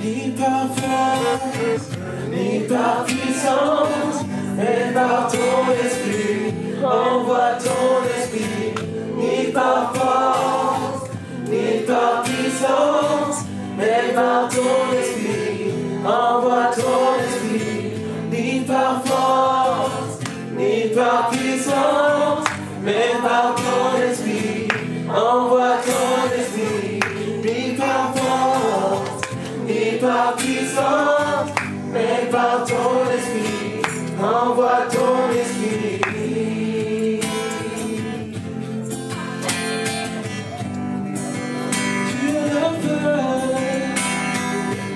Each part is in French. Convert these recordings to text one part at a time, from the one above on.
ni par force, ni par puissance, mais par ton esprit. Envoie ton esprit, ni par force, ni par puissance, mais par ton esprit. Envoie ton esprit, ni par force, ni par puissance, mais par ton esprit. Envoie ton esprit, ni par force, ni par puissance, mais par ton esprit. Envoie ton esprit.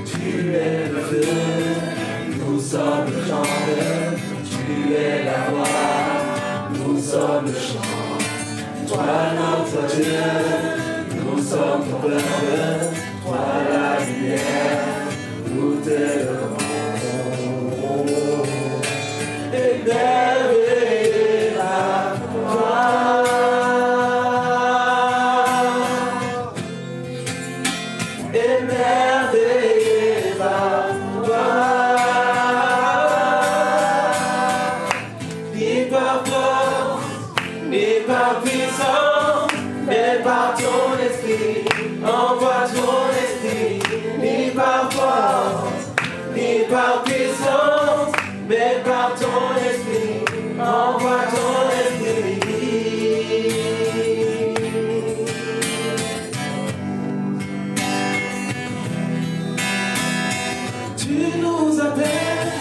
Tu es le feu, nous sommes le chant. Tu es la voix, nous sommes le chant. Toi notre Dieu, nous sommes ton peuple. Toi la lumière, nous t'élevons. Émerveillé par toi. Émerveillé par toi. Ni par force, ni par puissance, mais par ton esprit. Envoie ton esprit. Ni par force, ni par puissance, mais par ton esprit. Envoie ton esprit. Tu nous appelles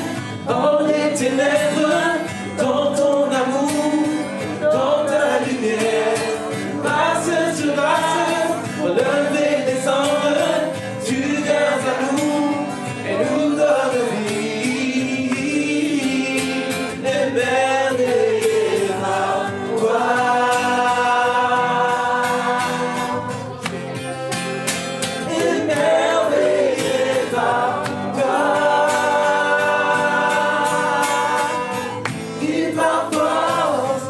dans les ténèbres, dans ton amour, dans ta lumière. Passe sur passe, relever, descendre, tu viens à nous et nous donnes vie. Émerveillé par toi. Émerveillé par toi. Ni par force,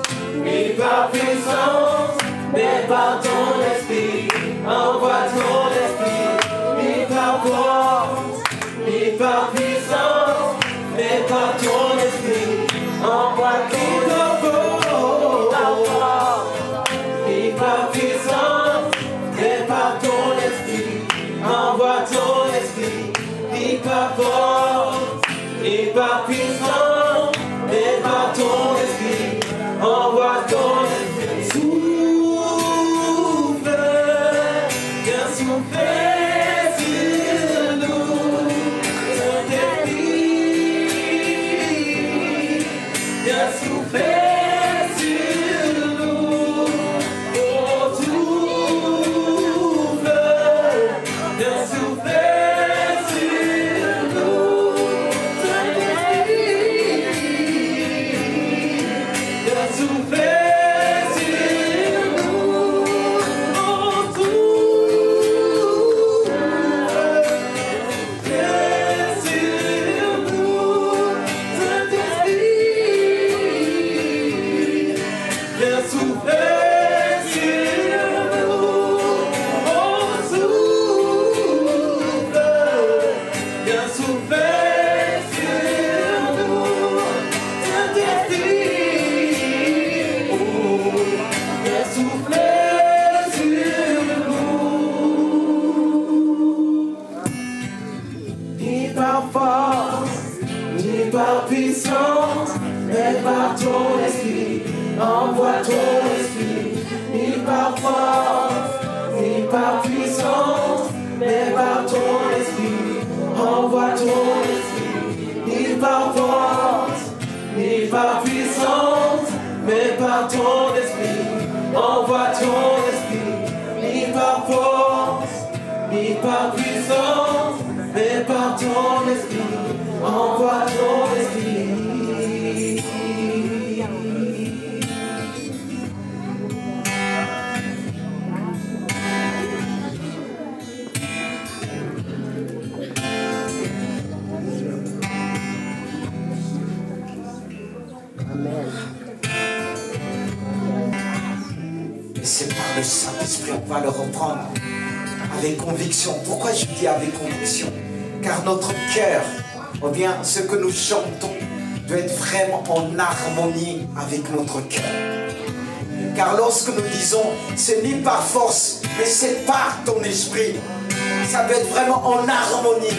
ni par puissance, mais par ton esprit. Envoie ton esprit. Ni par force, ni par puissance, mais par ton esprit. Envoie ton esprit. Ni par puissance, mais par ton esprit. Envoie ton esprit. Ni par force, ni par puissance, mais par ton esprit. Envoie ton esprit. Souffle, viens souffler sur nous. Saint-Esprit, viens souffler sur nous. Oh, souffle, viens souffler sur nous. Saint-Esprit, viens souffler sur nous. Oh, souffle, viens sur nous. Saint-Esprit, viens souffler sur nous. Oh, souffle, viens souffler sur nous. Saint-Esprit, viens souffler sur nous. Ni par force, ni par puissance, mais par ton esprit. Envoie ton esprit. Ni par force, ni par puissance, mais par ton esprit. Envoie ton esprit. Ni par force, ni par puissance, mais par ton esprit. Envoie ton esprit. Ni par force, ni par puissance, mais par ton esprit. Envoie ton esprit. Et c'est par le Saint-Esprit, on va le reprendre avec conviction. Pourquoi je dis avec conviction? car notre cœur, ou bien ce que nous chantons, doit être vraiment en harmonie avec notre cœur. Car lorsque nous disons, c'est ni par force, mais c'est par ton esprit, ça doit être vraiment en harmonie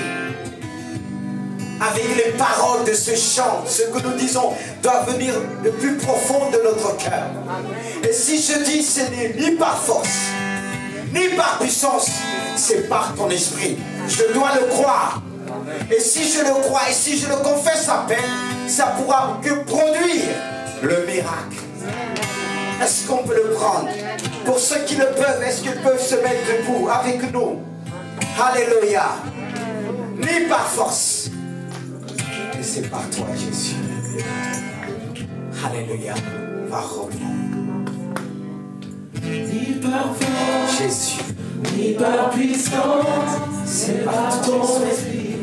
avec les paroles de ce chant. Ce que nous disons doit venir le plus profond de notre cœur. Et si je dis, ce n'est ni par force, ni par puissance, c'est par ton esprit. Je dois le croire. Et si je le crois, et si je le confesse à peine, ça pourra que produire le miracle. Est-ce qu'on peut le prendre? Pour ceux qui le peuvent, est-ce qu'ils peuvent se mettre debout avec nous? Alléluia. Ni par force, mais c'est par toi, Jésus. Alléluia. Parole. Ni par force, Jésus. ni par puissance, c'est par ton esprit.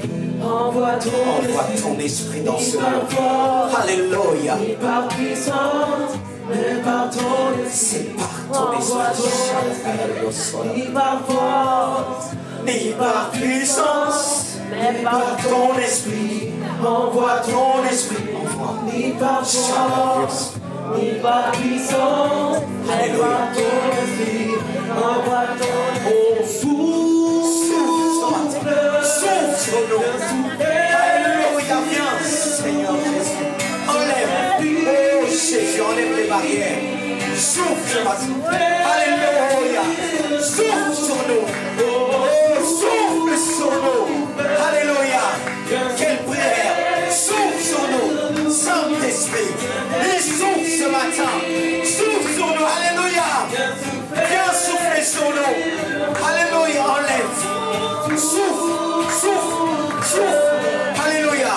Envoie ton esprit dans ce lieu. Alléluia. Ni par puissance, mais par ton esprit. C'est par ton esprit. Ni par force, Ni par puissance, mais par ton esprit. Envoie ton esprit. Ni par force, ni par puissance, mais par ton esprit. Envoie ton esprit. Souffle sur nous. Alléluia, viens, Seigneur Jésus. Enlève. Oh Jésus, enlève les barrières. Souffle, alléluia. Souffle sur nous. Oh, souffle sur nous. Alléluia. Quelle prière. Souffle sur nous. Saint-Esprit. Il souffle ce matin. Souffle sur nous. Alléluia. Viens souffler sur nous. Alléluia. Enlève. Souffle, souffle, souffle. Alléluia.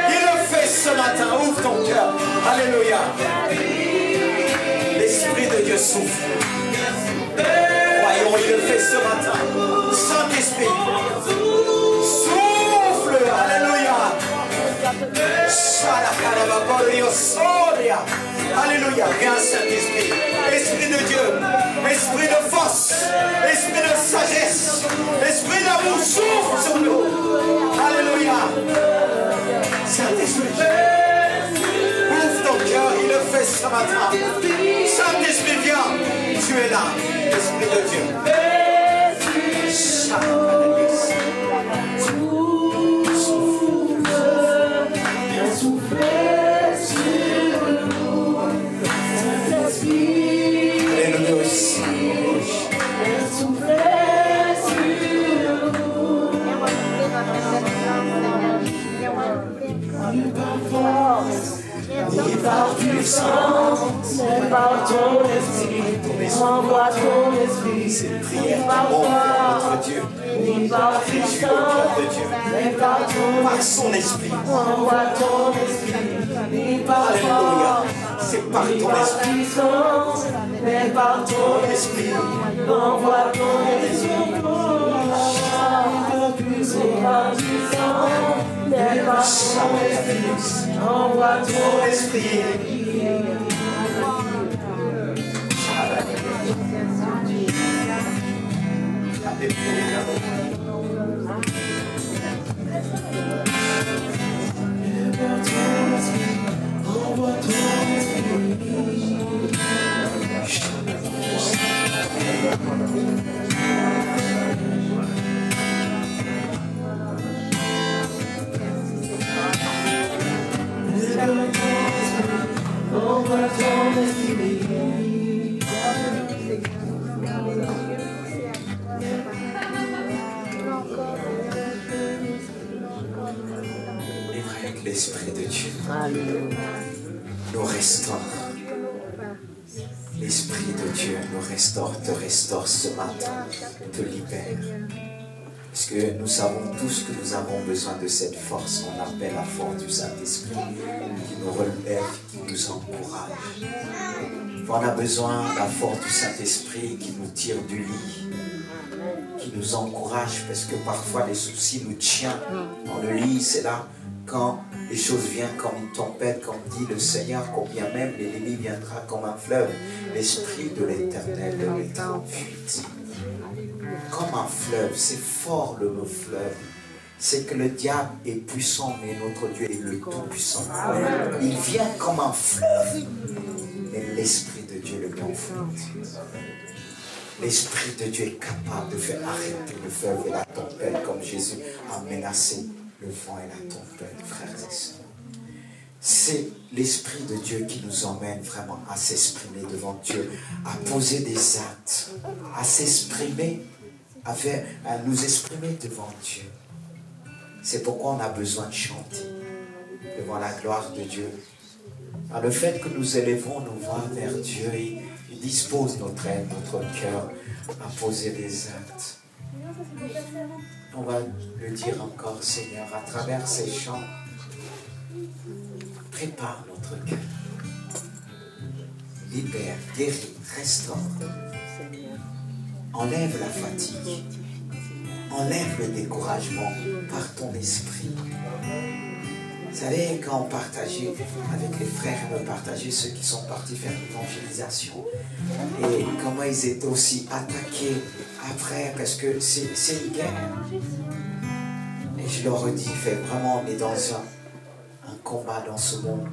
Il le fait ce matin. Ouvre ton cœur. Alléluia. L'Esprit de Dieu souffle. Croyons, il le fait ce matin. Saint-Esprit. Souffle. Alléluia. Alléluia. Viens, Saint-Esprit. Esprit de Dieu. Esprit de force. Esprit de sagesse. Esprit d'amour. Souffle sur nous. Alléluia. Saint-Esprit. Ouvre ton cœur. Il le fait ce matin. Saint-Esprit, viens. Tu es là. Esprit de Dieu. Ni par puissance, mais par ton esprit. Envoie ton esprit. C'est prière qui monte vers notre Dieu. Ni par puissance, mais par ton Par son esprit. envoie ton esprit. Ni par Alléluia. C'est par ton esprit. puissance, mais par ton Esprit. envoie ton esprit. Ni par puissance, mais par ton esprit. Envoie ton Esprit. envoie ton esprit. Envoie ton esprit. Et avec l'Esprit de Dieu nous restaure. L'Esprit de Dieu nous restaure, te restaure ce matin, te libère. Parce que nous savons tous que nous avons besoin de cette force qu'on appelle la force du Saint-Esprit, qui nous relève, qui nous encourage. On a besoin de la force du Saint-Esprit qui nous tire du lit, qui nous encourage, parce que parfois les soucis nous tiennent dans le lit. C'est là quand les choses viennent comme une tempête, comme dit le Seigneur, combien même l'ennemi viendra comme un fleuve, l'Esprit de l'Éternel le mettra en fuite. Comme un fleuve, c'est fort le mot fleuve. c'est que le diable est puissant, mais notre Dieu est le tout-puissant. Il vient comme un fleuve, mais l'Esprit de Dieu le met en fuite. L'Esprit de Dieu est capable de faire arrêter le fleuve et la tempête, comme Jésus a menacé le vent et la tempête, frères et sœurs. C'est l'Esprit de Dieu qui nous emmène vraiment à s'exprimer devant Dieu, à poser des actes, à s'exprimer, à nous exprimer devant Dieu. C'est pourquoi on a besoin de chanter devant la gloire de Dieu. Alors le fait que nous élevons nos voix vers Dieu, il dispose notre aide, notre cœur à poser des actes. On va le dire encore, Seigneur, à travers ces chants. Prépare notre cœur. Libère, guéris, restaure. Enlève la fatigue. Enlève le découragement par ton esprit. Vous savez, quand on partageait avec les frères, on partageait ceux qui sont partis faire l'évangélisation. Et comment ils étaient aussi attaqués après, parce que c'est une guerre. Et je leur dis, vraiment, on est dans un combat dans ce monde.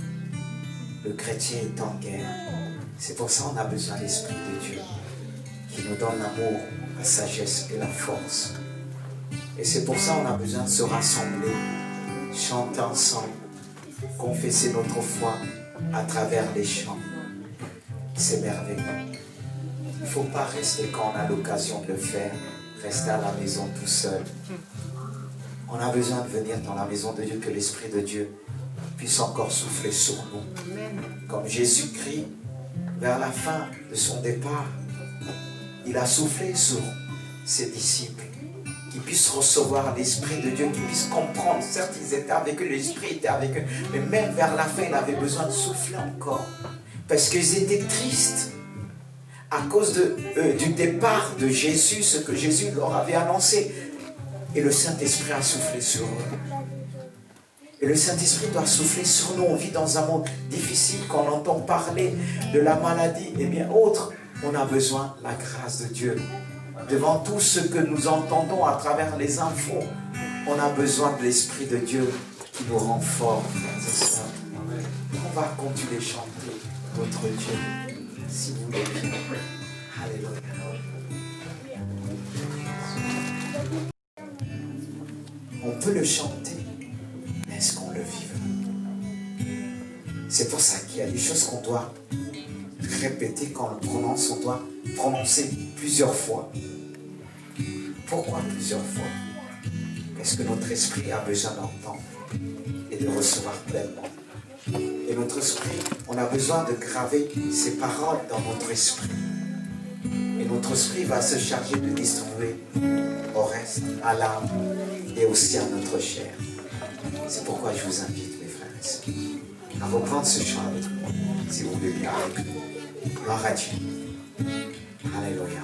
Le chrétien est en guerre. C'est pour ça qu'on a besoin de l'Esprit de Dieu, qui nous donne l'amour, la sagesse et la force. Et c'est pour ça qu'on a besoin de se rassembler, chanter ensemble, confesser notre foi à travers les chants. C'est merveilleux. Il ne faut pas rester quand on a l'occasion de le faire, rester à la maison tout seul. On a besoin de venir dans la maison de Dieu, que l'Esprit de Dieu puisse encore souffler sur nous. Comme Jésus-Christ, vers la fin de son départ, il a soufflé sur ses disciples, qu'ils puissent recevoir l'Esprit de Dieu, qu'ils puissent comprendre. Certes, ils étaient avec eux, l'Esprit était avec eux, mais même vers la fin, il avait besoin de souffler encore. Parce qu'ils étaient tristes à cause du départ de Jésus, ce que Jésus leur avait annoncé. Et le Saint-Esprit a soufflé sur eux. Et le Saint-Esprit doit souffler sur nous. On vit dans un monde difficile, quand on entend parler de la maladie et bien autres. On a besoin de la grâce de Dieu. Devant tout ce que nous entendons à travers les infos, on a besoin de l'Esprit de Dieu qui nous rend forts, frères et sœurs. On va continuer à chanter notre Dieu, si vous voulez bien. Alléluia. On peut le chanter, mais est-ce qu'on le vit? C'est pour ça qu'il y a des choses qu'on doit répéter quand on le prononce, on doit prononcer plusieurs fois. Pourquoi plusieurs fois? Parce que notre esprit a besoin d'entendre et de recevoir pleinement. Et notre esprit, on a besoin de graver ces paroles dans notre esprit. Et notre esprit va se charger de distribuer au reste, à l'âme et aussi à notre chair. C'est pourquoi je vous invite, mes frères et sœurs, à reprendre ce chant avec moi, si vous voulez bien avec nous. Gloire à Dieu. Alléluia.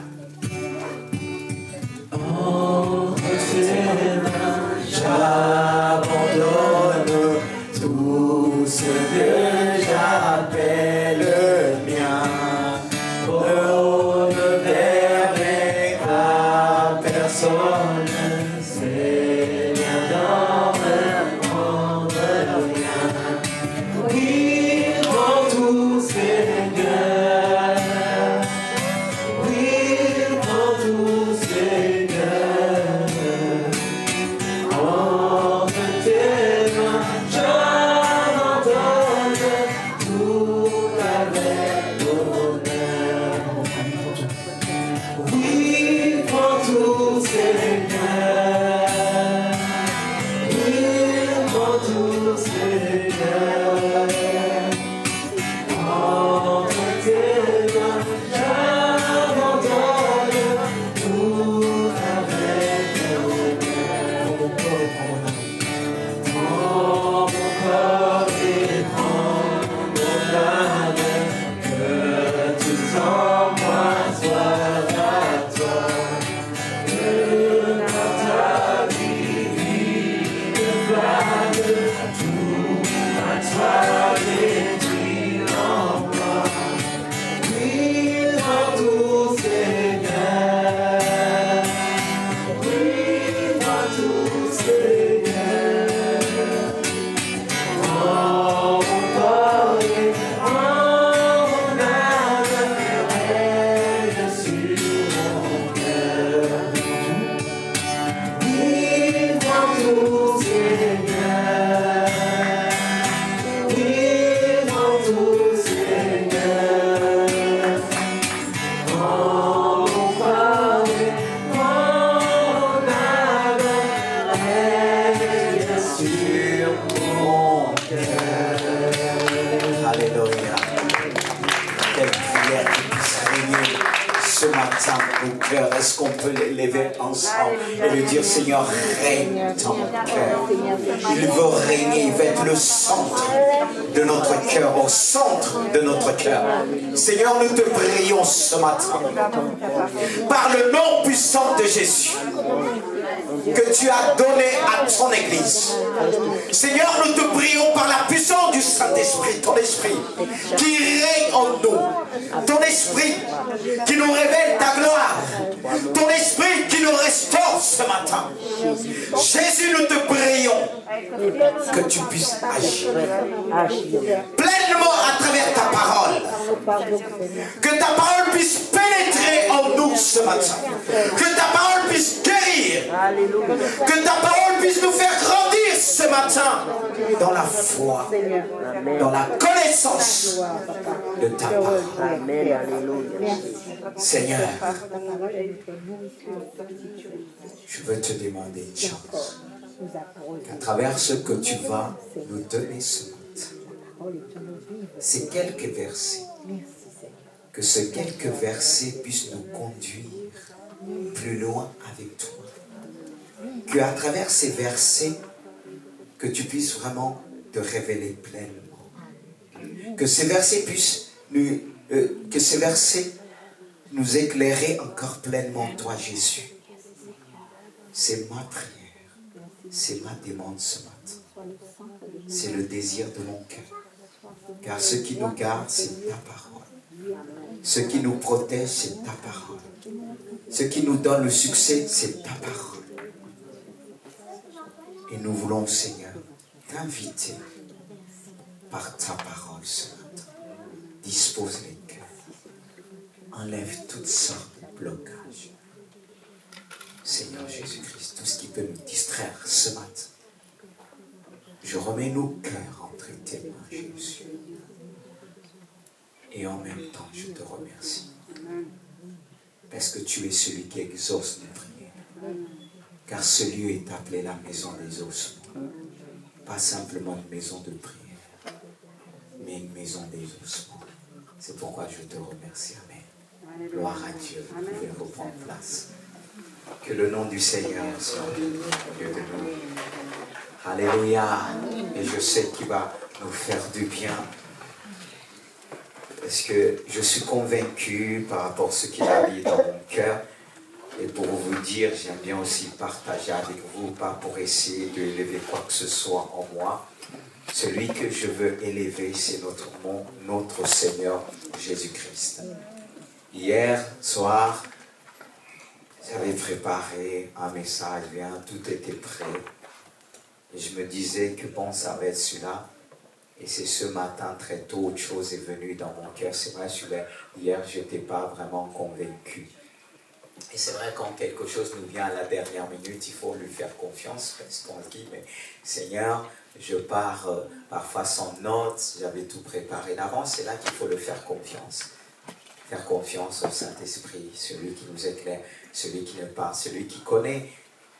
Entre tes mains, j'abandonne tout ce que j'appelle mien. Oh, ne permets à personne, Seigneur, dans le monde rien. Oui, prends tout, Seigneur. Oui, prends tout, Seigneur. Entre tes mains, j'abandonne tout avec honneur. Oui, prends tout, Seigneur. Oui, prends tout, Seigneur. Entre tes mains, j'abandonne tout avec honneur. Prends mon corps et prends mon âme, que tout en moi soit à toi. Que dans ta vie, une flamme, tout à toi. sur mon cœur. Alléluia. Quelle prière qui puisse régner ce matin au cœur. Est-ce qu'on peut l'élever ensemble et lui dire, Seigneur, règne dans mon cœur. Il veut régner, il veut être le centre de notre cœur, au centre de notre cœur. Seigneur, nous te prions ce matin, par le nom puissant de Jésus, que tu as donné à ton Église. Seigneur, nous te prions par la puissance du Saint-Esprit, ton Esprit qui règne en nous, ton Esprit qui nous révèle ta gloire, ton Esprit qui nous restaure ce matin. Jésus, nous te prions que tu puisses agir pleinement à travers ta parole, que ta parole puisse pénétrer en nous ce matin, que ta parole puisse guérir, que ta parole puisse nous faire grandir ce matin dans la foi, dans la connaissance de ta parole. Seigneur, je veux te demander une chose, qu'à travers ce que tu vas nous donner ce matin, c'est quelques versets, que ces quelques versets puissent nous conduire plus loin avec toi. Qu'à travers ces versets, que tu puisses vraiment te révéler pleinement. Que ces versets puissent nous éclairer encore pleinement, toi Jésus. C'est ma prière, c'est ma demande ce matin. C'est le désir de mon cœur. Car ce qui nous garde, c'est ta parole. Ce qui nous protège, c'est ta parole. Ce qui nous donne le succès, c'est ta parole. Et nous voulons, Seigneur, t'inviter par ta parole ce matin. Dispose les cœurs. Enlève toutes sortes de blocages. Seigneur Jésus-Christ, tout ce qui peut nous distraire ce matin. Je remets nos cœurs entre tes mains, Jésus. Et en même temps, je te remercie. Parce que tu es celui qui exauce nos prières. Car ce lieu est appelé la maison des ossements. Pas simplement une maison de prière, mais une maison des ossements. C'est pourquoi je te remercie. Amen. Gloire à Dieu. Vous pouvez reprendre place. Que le nom du Seigneur soit au milieu de nous. Alléluia. Et je sais qu'il va nous faire du bien. Parce que je suis convaincu par rapport à ce qu'il a dit dans mon cœur. Et pour vous dire, j'aime bien aussi partager avec vous, pas pour essayer d'élever quoi que ce soit en moi. Celui que je veux élever, c'est notre Seigneur Jésus-Christ. Hier soir, j'avais préparé un message, bien, tout était prêt. Et je me disais que bon, ça va être celui-là. Et c'est ce matin, très tôt, autre chose est venue dans mon cœur. C'est vrai, hier, je n'étais pas vraiment convaincu. Et c'est vrai, quand quelque chose nous vient à la dernière minute, il faut lui faire confiance, parce qu'on se dit, mais Seigneur, je pars parfois sans notes, j'avais tout préparé d'avance, c'est là qu'il faut le faire confiance. Faire confiance au Saint-Esprit, celui qui nous éclaire, celui qui ne parle, celui qui connaît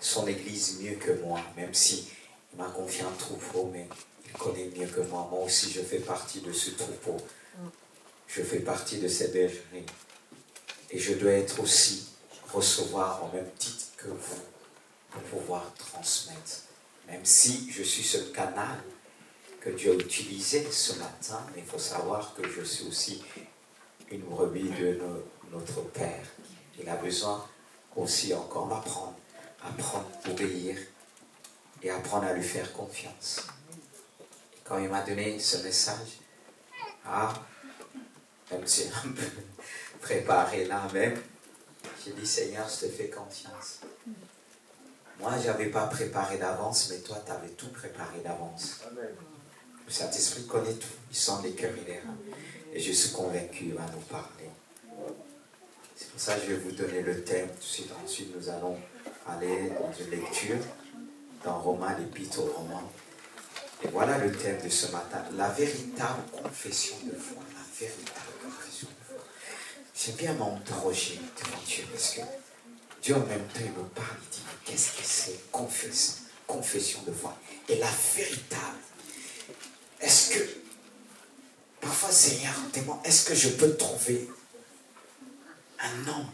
son Église mieux que moi, même si il m'a confié un troupeau, mais il connaît mieux que moi. Moi aussi, je fais partie de ce troupeau. Je fais partie de cette bergerie. Et je dois être aussi recevoir au même titre que vous pour pouvoir transmettre. Même si je suis ce canal que Dieu a utilisé ce matin, mais il faut savoir que je suis aussi une brebis de notre Père. Il a besoin aussi encore d'apprendre, apprendre à obéir et apprendre à lui faire confiance. Et quand il m'a donné ce message, même si un peu préparé là même, j'ai dit, Seigneur, je te fais confiance. Moi, je n'avais pas préparé d'avance, mais toi, tu avais tout préparé d'avance. Le Saint-Esprit connaît tout. Il sent les cœurs et les reins. Et je suis convaincu, il va nous parler. C'est pour ça que je vais vous donner le thème. Ensuite, nous allons aller dans une lecture dans Romains, l'Épître aux Romains. Et voilà le thème de ce matin. La véritable confession de foi. La véritable confession de foi. J'aime bien m'interroger devant Dieu, parce que Dieu en même temps il me parle, il dit, qu'est-ce que c'est confession? confession de foi est la véritable. Est-ce que, parfois Seigneur, témoin, est-ce que je peux trouver un homme,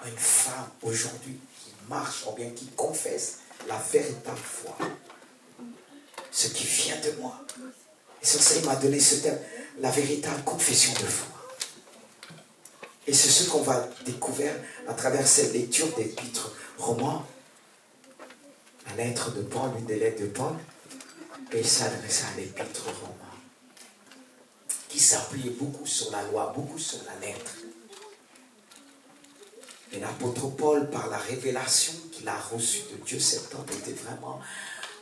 une femme aujourd'hui qui marche ou bien qui confesse la véritable foi, ce qui vient de moi. Et ça, il m'a donné ce thème, la véritable confession de foi. Et c'est ce qu'on va découvrir à travers cette lecture d'Épître Romains, la lettre de Paul, une des lettres de Paul, et il s'adresse à l'Épître Romains, qui s'appuyait beaucoup sur la loi, beaucoup sur la lettre. Et l'apôtre Paul, par la révélation qu'il a reçue de Dieu, cet homme était vraiment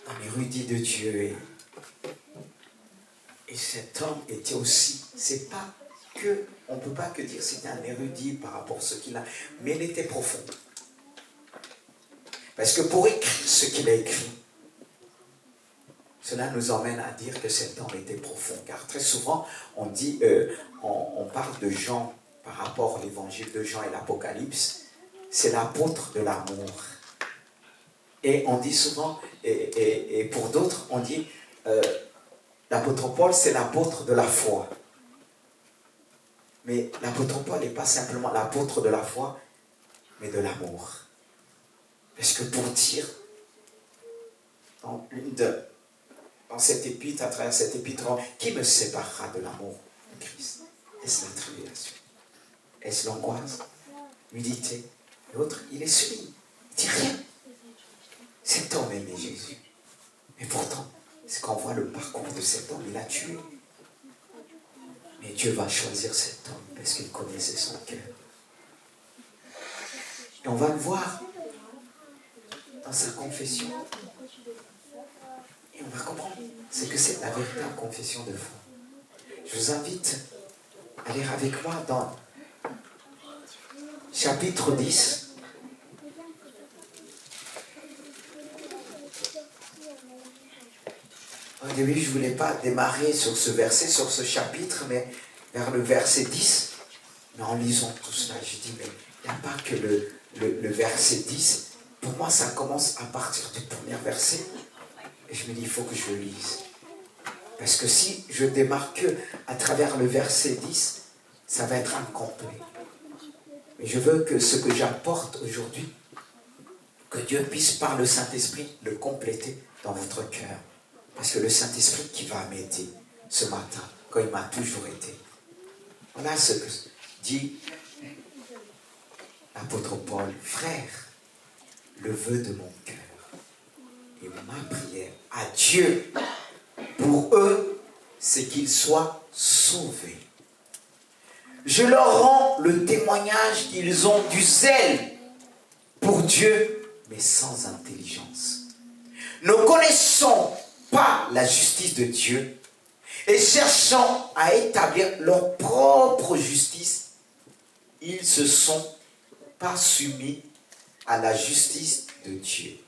un érudit de Dieu. Et cet homme était aussi, c'est pas que, on ne peut pas que dire c'était un érudit par rapport à ce qu'il a, mais il était profond. Parce que pour écrire ce qu'il a écrit, cela nous emmène à dire que cet homme était profond. Car très souvent, on dit, on parle de Jean par rapport à l'évangile de Jean et l'Apocalypse, c'est l'apôtre de l'amour. Et on dit souvent, et pour d'autres, on dit, l'apôtre Paul, c'est l'apôtre de la foi. Mais l'apôtre Paul n'est pas simplement l'apôtre de la foi, mais de l'amour. Parce que pour dire, dans cette épître, à travers cette épître, qui me séparera de l'amour de Christ? Est-ce la tribulation? Est-ce l'angoisse? L'unité? L'autre, il est celui. Il dit rien. Cet homme aimait Jésus. Mais pourtant, c'est quand on voit le parcours de cet homme, il a tué. Mais Dieu va choisir cet homme parce qu'il connaissait son cœur. Et on va le voir dans sa confession. Et on va comprendre ce que c'est la véritable confession de foi. Je vous invite à lire avec moi dans chapitre 10. Au début, je ne voulais pas démarrer sur ce verset, sur ce chapitre, mais vers le verset 10. Mais en lisant tout cela, je dis, mais il n'y a pas que le verset 10. Pour moi, ça commence à partir du premier verset. Et je me dis, il faut que je le lise. Parce que si je démarre que à travers le verset 10, ça va être incomplet. Mais je veux que ce que j'apporte aujourd'hui, que Dieu puisse par le Saint-Esprit le compléter dans votre cœur. Parce que le Saint-Esprit qui va m'aider ce matin, quand il m'a toujours aidé. Voilà ce que dit l'apôtre Paul. Frère, le vœu de mon cœur et ma prière à Dieu pour eux, c'est qu'ils soient sauvés. Je leur rends le témoignage qu'ils ont du zèle pour Dieu, mais sans intelligence. Ne connaissons pas la justice de Dieu et cherchant à établir leur propre justice, ils ne se sont pas soumis à la justice de Dieu.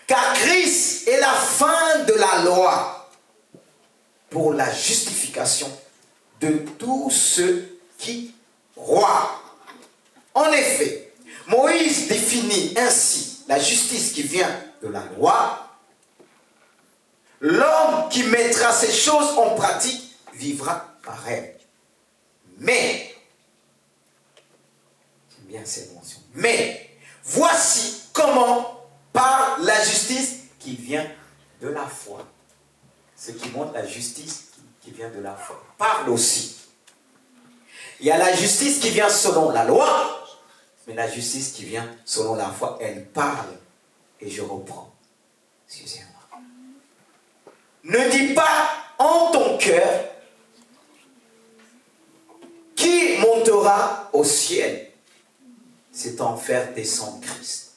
Car Christ est la fin de la loi pour la justification de tous ceux qui croient. En effet, Moïse définit ainsi la justice qui vient de la loi. L'homme qui mettra ces choses en pratique vivra par elle. Mais, j'aime bien cette mention, mais voici comment par la justice qui vient de la foi. Ce qui montre la justice qui vient de la foi. Parle aussi. Il y a la justice qui vient selon la loi, mais la justice qui vient selon la foi, elle parle. Et je reprends. Excusez-moi. Ne dis pas en ton cœur qui montera au ciel, c'est en faire descendre Christ.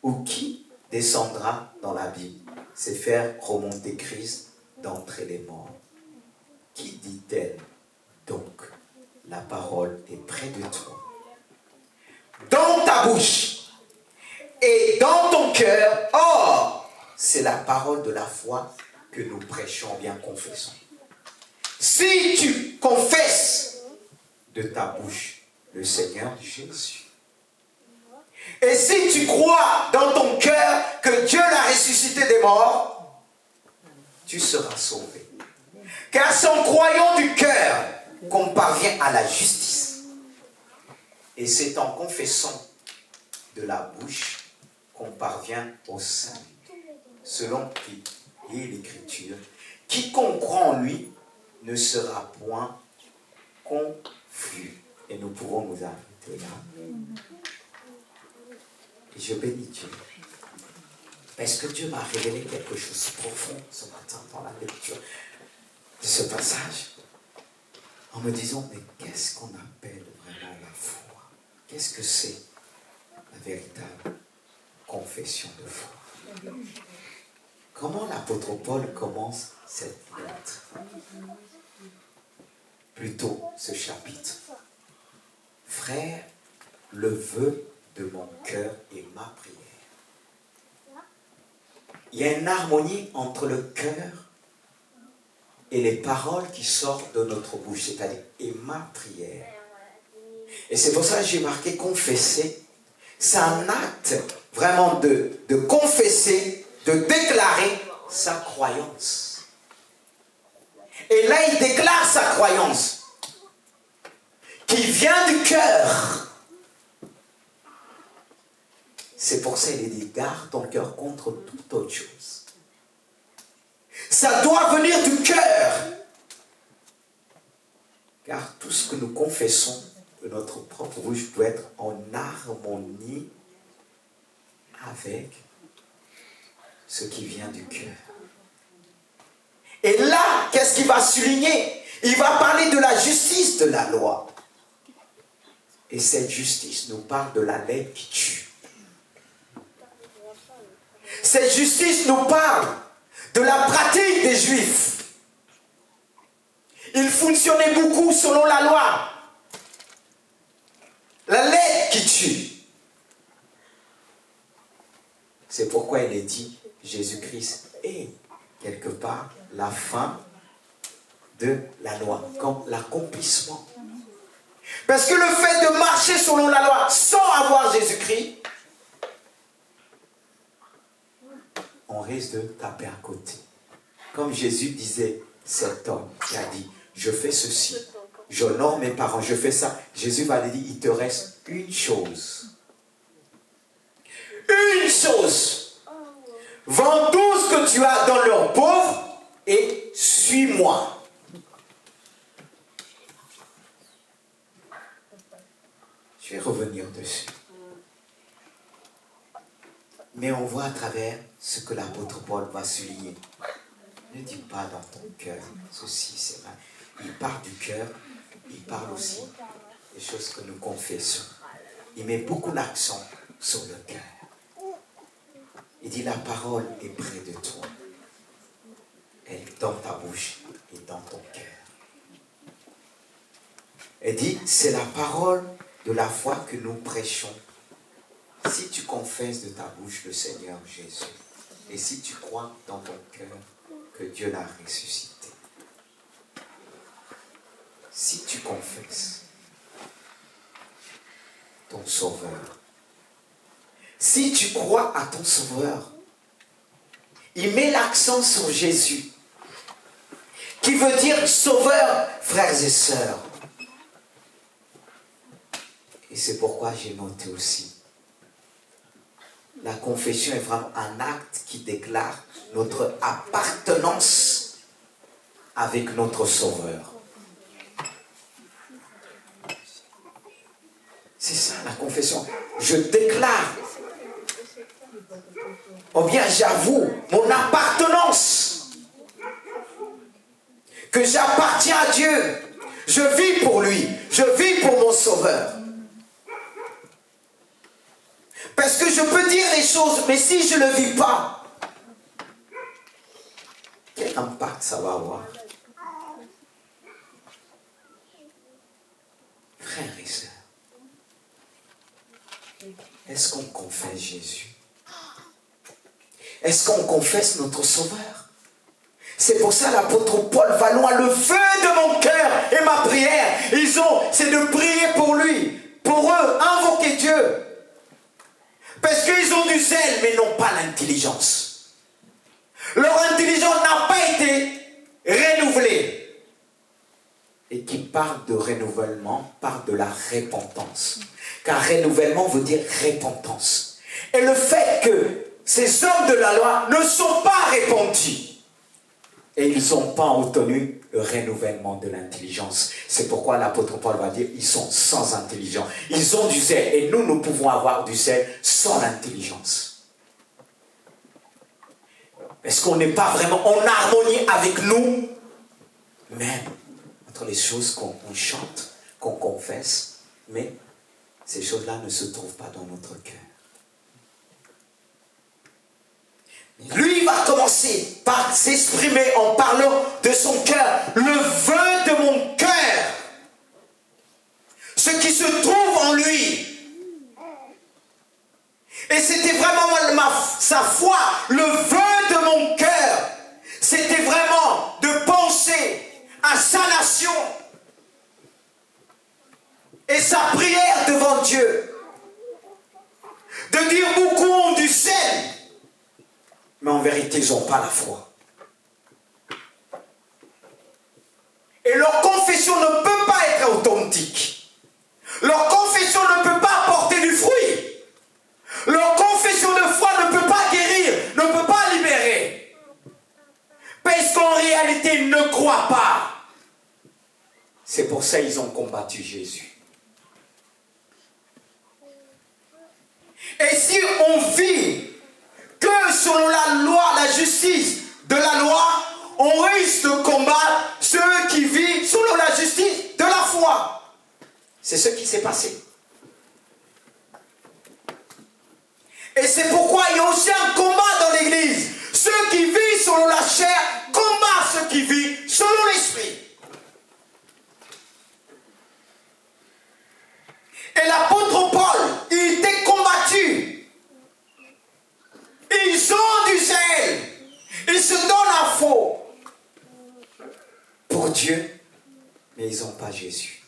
Ou qui descendra dans la Bible, c'est faire remonter Christ d'entre les morts. Qui dit-elle donc? La parole est près de toi, dans ta bouche et dans ton cœur. Or, c'est la parole de la foi que nous prêchons, bien confessons. Si tu confesses de ta bouche le Seigneur Jésus Et si tu crois dans ton cœur que Dieu l'a ressuscité des morts, tu seras sauvé. Car c'est en croyant du cœur qu'on parvient à la justice. Et c'est en confessant de la bouche qu'on parvient au salut. Selon qui est l'Écriture, quiconque croit en lui ne sera point confus. Et nous pourrons nous arrêter là. Et je bénis Dieu. Parce que Dieu m'a révélé quelque chose de profond ce matin dans la lecture de ce passage. En me disant, mais qu'est-ce qu'on appelle vraiment la foi? Qu'est-ce que c'est la véritable confession de foi? Comment l'apôtre Paul commence cette lettre? Plutôt ce chapitre. Frère, le vœu de mon cœur et ma prière. Il y a une harmonie entre le cœur et les paroles qui sortent de notre bouche, c'est-à-dire et ma prière. Et c'est pour ça que j'ai marqué confesser. C'est un acte vraiment de confesser, de déclarer sa croyance. Et là, il déclare sa croyance qui vient du cœur. C'est pour ça qu'il dit, garde ton cœur contre toute autre chose. Ça doit venir du cœur. Car tout ce que nous confessons de notre propre bouche doit être en harmonie avec ce qui vient du cœur. Et là, qu'est-ce qu'il va souligner? Il va parler de la justice de la loi. Et cette justice nous parle de la lettre qui tue. Cette justice nous parle de la pratique des Juifs. Ils fonctionnaient beaucoup selon la loi. La lettre qui tue. C'est pourquoi il est dit, Jésus-Christ est quelque part la fin de la loi, comme l'accomplissement. Parce que le fait de marcher selon la loi sans avoir Jésus-Christ, on risque de taper à côté. Comme Jésus disait, cet homme qui a dit, je fais ceci, j'honore mes parents, je fais ça. Jésus va lui dire, il te reste une chose. Une chose. Vends tout ce que tu as dans leurs pauvres et suis-moi. Je vais revenir dessus. Mais on voit à travers ce que l'apôtre Paul va souligner. Ne dis pas dans ton cœur, ceci c'est mal. Il parle du cœur, il parle aussi des choses que nous confessons. Il met beaucoup l'accent sur le cœur. Il dit la parole est près de toi. Elle est dans ta bouche et dans ton cœur. Il dit c'est la parole de la foi que nous prêchons. Si tu confesses de ta bouche le Seigneur Jésus, et si tu crois dans ton cœur que Dieu l'a ressuscité, si tu confesses ton Sauveur, si tu crois à ton Sauveur, il met l'accent sur Jésus, qui veut dire Sauveur, frères et sœurs. Et c'est pourquoi j'ai noté aussi, la confession est vraiment un acte qui déclare notre appartenance avec notre Sauveur. C'est ça la confession. Je déclare, ou bien j'avoue mon appartenance, que j'appartiens à Dieu. Je vis pour lui, je vis pour mon Sauveur. Parce que je peux dire les choses, mais si je ne le vis pas, quel impact ça va avoir? Frères et sœurs, est-ce qu'on confesse Jésus? Est-ce qu'on confesse notre Sauveur? C'est pour ça l'apôtre Paul va loin. Le feu de mon cœur et ma prière, c'est de prier pour lui, pour eux, invoquer Dieu. Parce qu'ils ont du zèle, mais n'ont pas l'intelligence. Leur intelligence n'a pas été renouvelée. Et qui parle de renouvellement, parle de la repentance. Car renouvellement veut dire repentance. Et le fait que ces hommes de la loi ne sont pas repentis, et ils n'ont pas obtenu le renouvellement de l'intelligence. C'est pourquoi l'apôtre Paul va dire, ils sont sans intelligence. Ils ont du zèle, et nous pouvons avoir du zèle sans l'intelligence. Est-ce qu'on n'est pas vraiment en harmonie avec nous, même entre les choses qu'on chante, qu'on confesse, mais ces choses-là ne se trouvent pas dans notre cœur. Lui va commencer par s'exprimer en parlant de son cœur. Le vœu de mon cœur. Ce qui se trouve en lui. Et c'était vraiment sa foi. Le vœu de mon cœur. C'était vraiment de penser à sa nation. Et sa prière devant Dieu. De dire beaucoup ont du zèle. Mais en vérité, ils n'ont pas la foi. Et leur confession ne peut pas être authentique. Leur confession ne peut pas apporter du fruit. Leur confession de foi ne peut pas guérir, ne peut pas libérer. Parce qu'en réalité, ils ne croient pas. C'est pour ça qu'ils ont combattu Jésus. Et si on vit que selon la loi, la justice de la loi, on risque de combattre ceux qui vivent selon la justice de la foi. C'est ce qui s'est passé. Et c'est pourquoi il y a aussi un combat dans l'église. Ceux qui vivent selon la chair combattent ceux qui vivent selon l'esprit. Et l'apôtre Paul, il était combattu. Ils ont du zèle. Ils se donnent à fond pour Dieu, mais ils n'ont pas Jésus.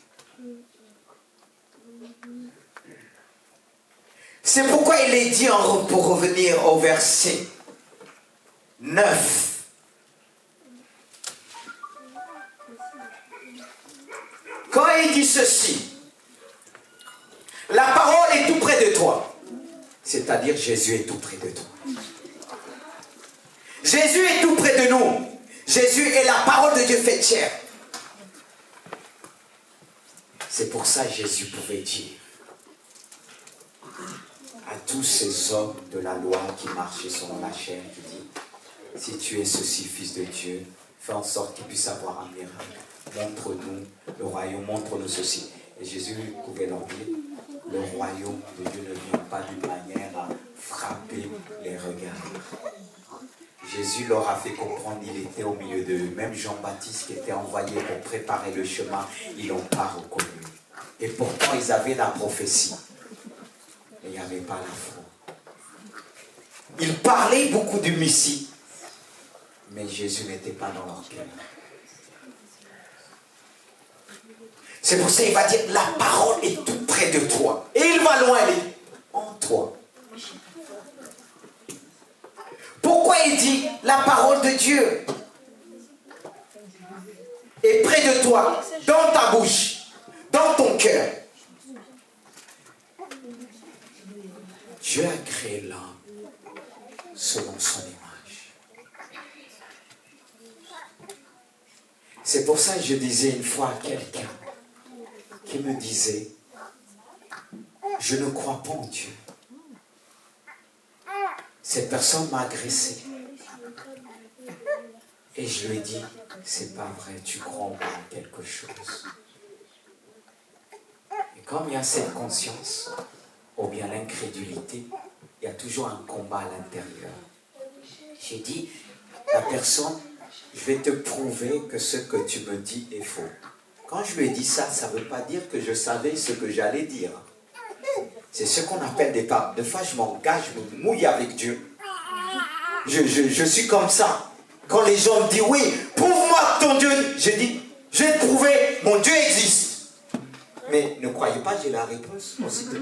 C'est pourquoi il est dit, pour revenir au verset 9. Quand il dit ceci, la parole est tout près de toi. C'est-à-dire Jésus est tout près de toi. Jésus est tout près de nous. Jésus est la parole de Dieu faite chair. C'est pour ça que Jésus pouvait dire à tous ces hommes de la loi qui marchaient selon la chair, qui dit, si tu es ceci, fils de Dieu, fais en sorte qu'il puisse avoir un miracle. Montre-nous le royaume, montre-nous ceci. Et Jésus pouvait leur dire, le royaume de Dieu ne vient pas d'une manière à frapper les regards. Jésus leur a fait comprendre qu'il était au milieu d'eux. Même Jean-Baptiste qui était envoyé pour préparer le chemin, ils n'ont pas reconnu. Et pourtant, ils avaient la prophétie. Mais il n'y avait pas la foi. Ils parlaient beaucoup du Messie. Mais Jésus n'était pas dans leur cœur. C'est pour ça qu'il va dire, la parole est tout près de toi. Et il va loin, il est en toi. Pourquoi il dit la parole de Dieu est près de toi, dans ta bouche, dans ton cœur? Dieu a créé l'homme selon son image. C'est pour ça que je disais une fois à quelqu'un qui me disait, je ne crois pas en Dieu. Cette personne m'a agressé. Et je lui ai dit, c'est pas vrai, tu crois en quelque chose. Et comme il y a cette conscience, ou bien l'incrédulité, il y a toujours un combat à l'intérieur. J'ai dit, la personne, je vais te prouver que ce que tu me dis est faux. Quand je lui ai dit ça, ça ne veut pas dire que je savais ce que j'allais dire. C'est ce qu'on appelle des pas. Des fois, je m'engage, je me mouille avec Dieu. Je suis comme ça. Quand les gens me disent, oui, prouve-moi ton Dieu. Je dis, je vais te prouver, mon Dieu existe. Mais ne croyez pas, j'ai la réponse aussitôt.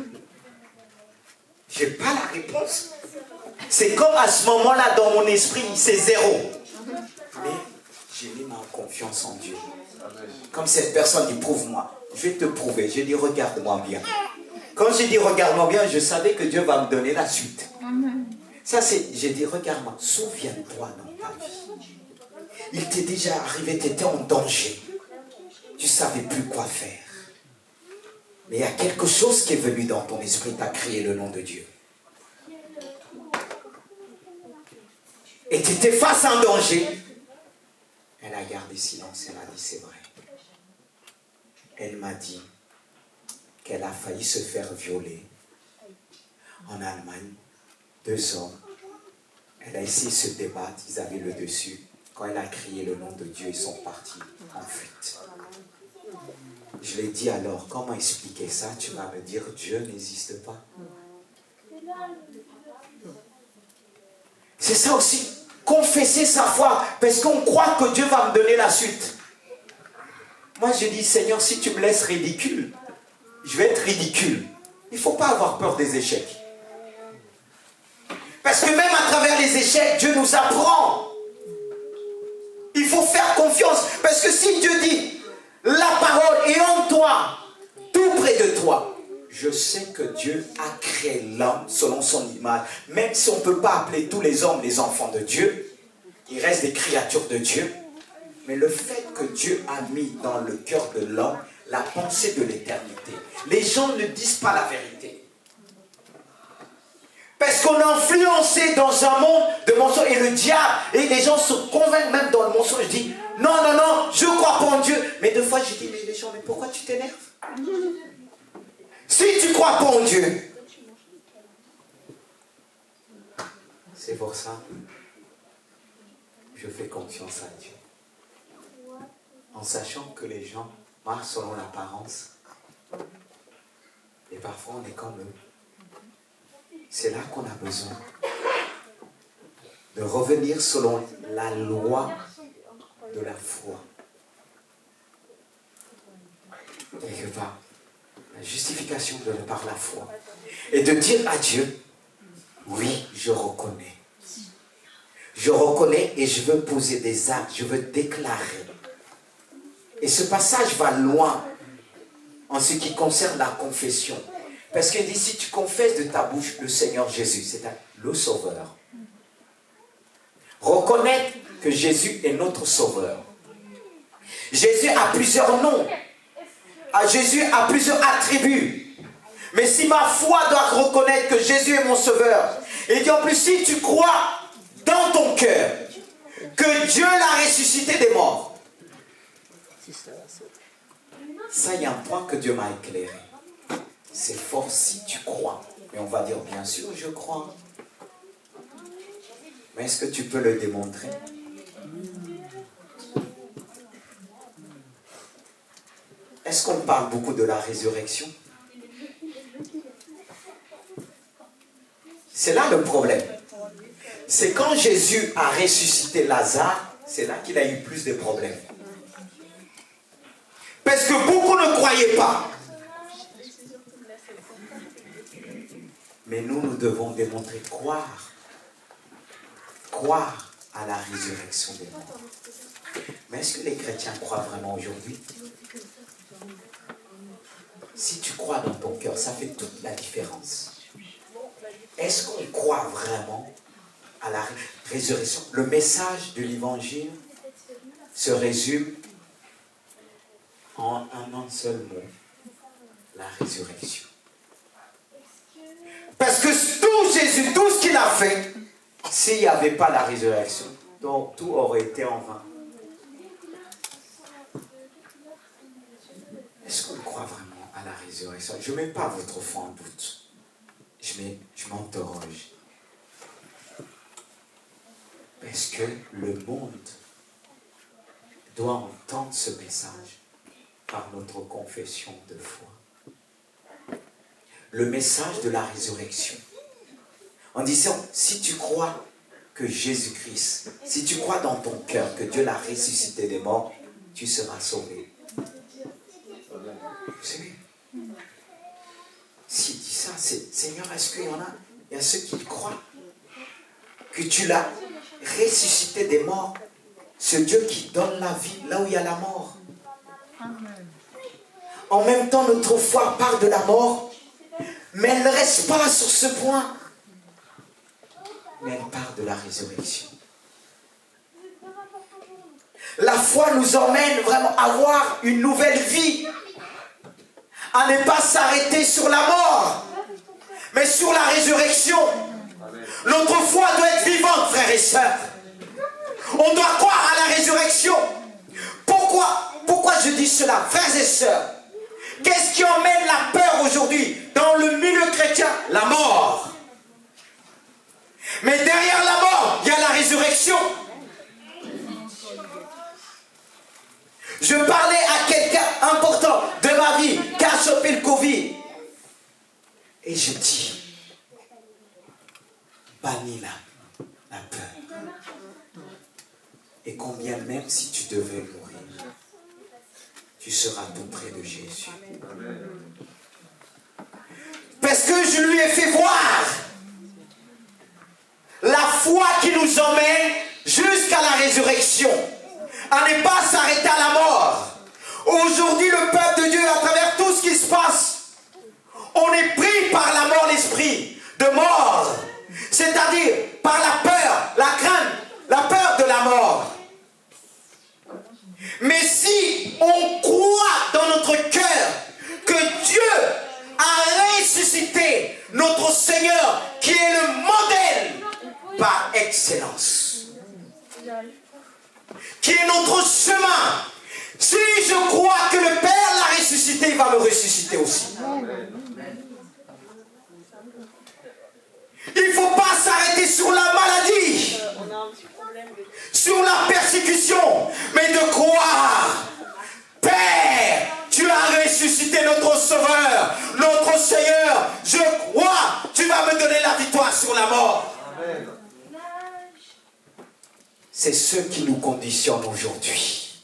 Je n'ai pas la réponse. C'est comme à ce moment-là, dans mon esprit, c'est zéro. Mais j'ai mis ma confiance en Dieu. Comme cette personne dit, prouve-moi. Je vais te prouver. Je dis, regarde-moi bien. Quand j'ai dit, regarde-moi bien, je savais que Dieu va me donner la suite. Ça, c'est, j'ai dit, regarde-moi, souviens-toi dans ta vie. Il t'est déjà arrivé, tu étais en danger. Tu ne savais plus quoi faire. Mais il y a quelque chose qui est venu dans ton esprit, tu as crié le nom de Dieu. Et tu étais face à un danger. Elle a gardé silence, elle a dit c'est vrai. Elle m'a dit qu'elle a failli se faire violer en Allemagne. 2 hommes. Elle a essayé de se débattre, ils avaient le dessus. Quand elle a crié le nom de Dieu, ils sont partis en fuite. Je lui ai dit alors, comment expliquer ça? Tu vas me dire, Dieu n'existe pas. C'est ça aussi, confesser sa foi, parce qu'on croit que Dieu va me donner la suite. Moi je dis, Seigneur, si tu me laisses ridicule, je vais être ridicule. Il ne faut pas avoir peur des échecs. Parce que même à travers les échecs, Dieu nous apprend. Il faut faire confiance. Parce que si Dieu dit, la parole est en toi, tout près de toi. Je sais que Dieu a créé l'homme selon son image. Même si on ne peut pas appeler tous les hommes les enfants de Dieu, ils restent des créatures de Dieu. Mais le fait que Dieu a mis dans le cœur de l'homme la pensée de l'éternité. Les gens ne disent pas la vérité. Parce qu'on est influencé dans un monde de mensonges. Et le diable, et les gens se convainquent même dans le mensonge. Je dis, non, non, non, je crois pas en Dieu. Mais 2 fois, je dis, mais les gens, mais pourquoi tu t'énerves? Si tu crois pas en Dieu. C'est pour ça, je fais confiance à Dieu. En sachant que les gens marchent selon l'apparence. Et parfois, on est comme eux. C'est là qu'on a besoin de revenir selon la loi de la foi. Quelque part, la justification de par la foi. Et de dire à Dieu, oui, je reconnais. Je reconnais et je veux poser des actes, je veux déclarer. Et ce passage va loin en ce qui concerne la confession. Parce qu'il dit, si tu confesses de ta bouche le Seigneur Jésus, c'est le Sauveur. Reconnaître que Jésus est notre Sauveur. Jésus a plusieurs noms. Jésus a plusieurs attributs. Mais si ma foi doit reconnaître que Jésus est mon Sauveur, et dit en plus, si tu crois dans ton cœur que Dieu l'a ressuscité des morts, ça, il y a un point que Dieu m'a éclairé. C'est fort si tu crois. Mais on va dire, bien sûr, je crois. Mais est-ce que tu peux le démontrer? Est-ce qu'on parle beaucoup de la résurrection? C'est là le problème. C'est quand Jésus a ressuscité Lazare, c'est là qu'il a eu plus de problèmes. Parce que beaucoup ne croyaient pas. Mais nous devons démontrer croire à la résurrection des morts. Mais est-ce que les chrétiens croient vraiment aujourd'hui? Si tu crois dans ton cœur, ça fait toute la différence. Est-ce qu'on croit vraiment à la résurrection? Le message de l'évangile se résume en un seul mot: la résurrection. Parce que tout Jésus, tout ce qu'il a fait, s'il n'y avait pas la résurrection, donc tout aurait été en vain. Est-ce qu'on croit vraiment à la résurrection? Je ne mets pas votre foi en doute. Je m'interroge. Parce que le monde doit entendre ce message par notre confession de foi. Le message de la résurrection. En disant, si tu crois que Jésus-Christ, si tu crois dans ton cœur que Dieu l'a ressuscité des morts, tu seras sauvé. Vous savez, s'il dit ça, Seigneur, est-ce qu'il y en a? Il y a ceux qui croient que tu l'as ressuscité des morts. Ce Dieu qui donne la vie là où il y a la mort. En même temps, notre foi parle de la mort, mais elle ne reste pas sur ce point. Mais elle parle de la résurrection. La foi nous emmène vraiment à avoir une nouvelle vie, à ne pas s'arrêter sur la mort, mais sur la résurrection. Notre foi doit être vivante, frères et sœurs. On doit croire à la résurrection. Pourquoi je dis cela, frères et sœurs? Qu'est-ce qui emmène la peur aujourd'hui dans le milieu chrétien? La mort. Mais derrière la mort, il y a la résurrection. Je parlais à quelqu'un important de ma vie qui a chopé le Covid. Et je dis, bannis la peur. Et combien même si tu devais mourir, tu seras tout près de Jésus. Parce que je lui ai fait voir la foi qui nous emmène jusqu'à la résurrection. À ne pas s'arrêter à la mort. Aujourd'hui, le peuple de Dieu, à travers tout ce qui se passe, on est pris par la mort, l'esprit de mort. C'est-à-dire par la peur, la crainte, la peur de la mort. Mais si on croit dans notre cœur que Dieu a ressuscité notre Seigneur, qui est le modèle par excellence, qui est notre chemin. Si je crois que le Père l'a ressuscité, il va me ressusciter aussi. Il ne faut pas s'arrêter sur la maladie, sur la persécution, mais de croire. Père, tu as ressuscité notre Sauveur, notre Seigneur. Je crois, tu vas me donner la victoire sur la mort. Amen. C'est ce qui nous conditionne aujourd'hui.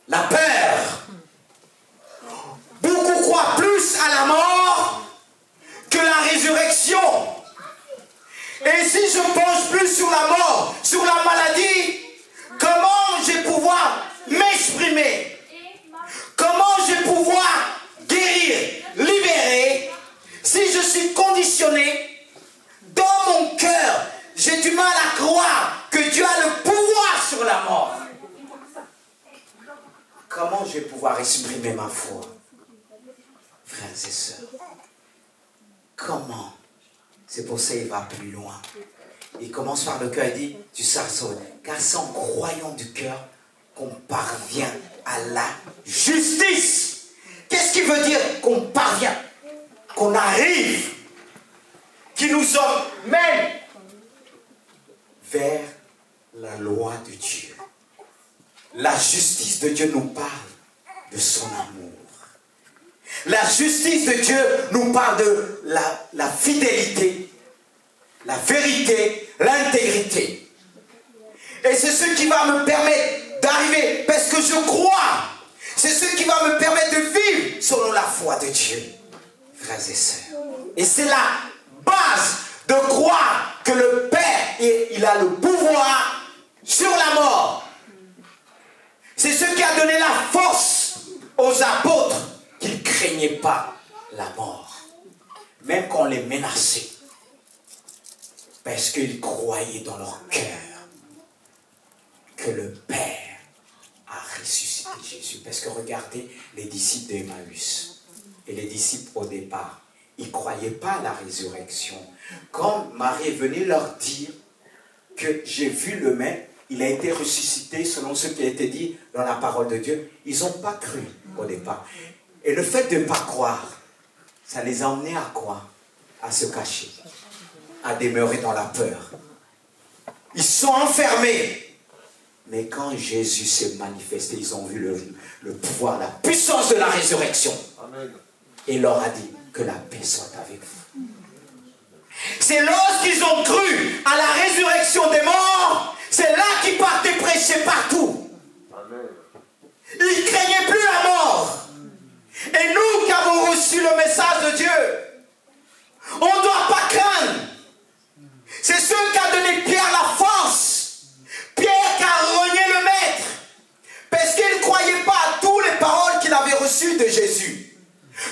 La peur. Beaucoup croient plus à la mort que la résurrection. Et si je penche plus sur la mort, sur la maladie, comment je vais pouvoir m'exprimer? Comment je vais pouvoir guérir, libérer, si je suis conditionné dans mon cœur? J'ai du mal à croire que Dieu a le pouvoir sur la mort. Comment je vais pouvoir exprimer ma foi? Frères et sœurs, comment? C'est pour ça qu'il va plus loin. Il commence par le cœur et dit, tu sarsonnes. Car c'est en croyant du cœur qu'on parvient à la justice. Qu'est-ce qui veut dire qu'on parvient? Qu'on arrive, qui nous emmène vers la loi de Dieu. La justice de Dieu nous parle de son amour. La justice de Dieu nous parle de la fidélité, la vérité, l'intégrité. Et c'est ce qui va me permettre d'arriver, parce que je crois, c'est ce qui va me permettre de vivre selon la foi de Dieu, frères et sœurs. Et c'est la base de croire que le Père, il a le pouvoir sur la mort. C'est ce qui a donné la force aux apôtres qu'ils ne craignaient pas la mort, même quand on les menaçait, parce qu'ils croyaient dans leur cœur que le Père a ressuscité Jésus. Parce que regardez les disciples d'Emmaüs et les disciples au départ, ils ne croyaient pas à la résurrection. Quand Marie est venue leur dire que j'ai vu le Maître, il a été ressuscité selon ce qui a été dit dans la parole de Dieu, ils n'ont pas cru au départ. Et le fait de ne pas croire, ça les a emmenés à quoi? À se cacher, à demeurer dans la peur. Ils sont enfermés. Mais quand Jésus s'est manifesté, ils ont vu le pouvoir, la puissance de la résurrection. Amen. Et il leur a dit que la paix soit avec vous. C'est lorsqu'ils ont cru à la résurrection des morts, c'est là qu'ils partaient prêcher partout. Amen. Ils ne craignaient plus la mort. Et nous qui avons reçu le message de Dieu, reçus de Jésus.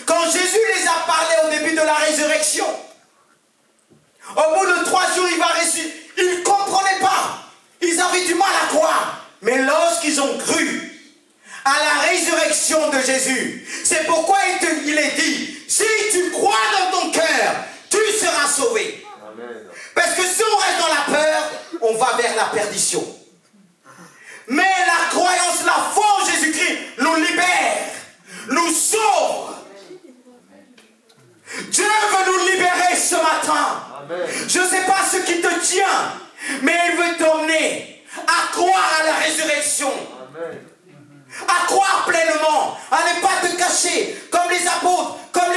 Quand Jésus les a parlé au début de la résurrection, au bout de 3 jours, il va ressusciter. Ils ne comprenaient pas. Ils avaient du mal à croire. Mais lorsqu'ils ont cru à la résurrection de Jésus, c'est pourquoi il est dit, si tu crois dans ton cœur, tu seras sauvé. Amen. Parce que si on reste dans la peur, on va vers la perdition. Mais la croyance, la foi en Jésus-Christ nous libère, nous sauve. Dieu veut nous libérer ce matin. Amen. Je ne sais pas ce qui te tient, mais il veut t'emmener à croire à la résurrection. Amen. À croire pleinement, à ne pas te cacher, comme les apôtres, comme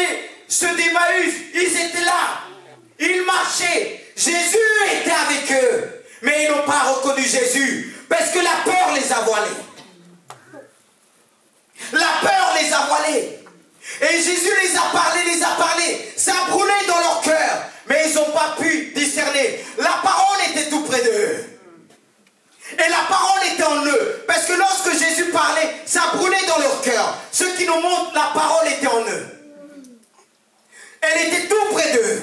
ceux d'Emmaüs, ils étaient là, ils marchaient, Jésus était avec eux, mais ils n'ont pas reconnu Jésus, parce que la peur les a voilés. La peur les a voilés. Et Jésus les a parlé, ça a brûlé dans leur cœur, mais ils n'ont pas pu discerner. La parole était tout près d'eux. Et la parole était en eux. Parce que lorsque Jésus parlait, ça brûlait dans leur cœur. Ce qui nous montre, la parole était en eux. Elle était tout près d'eux.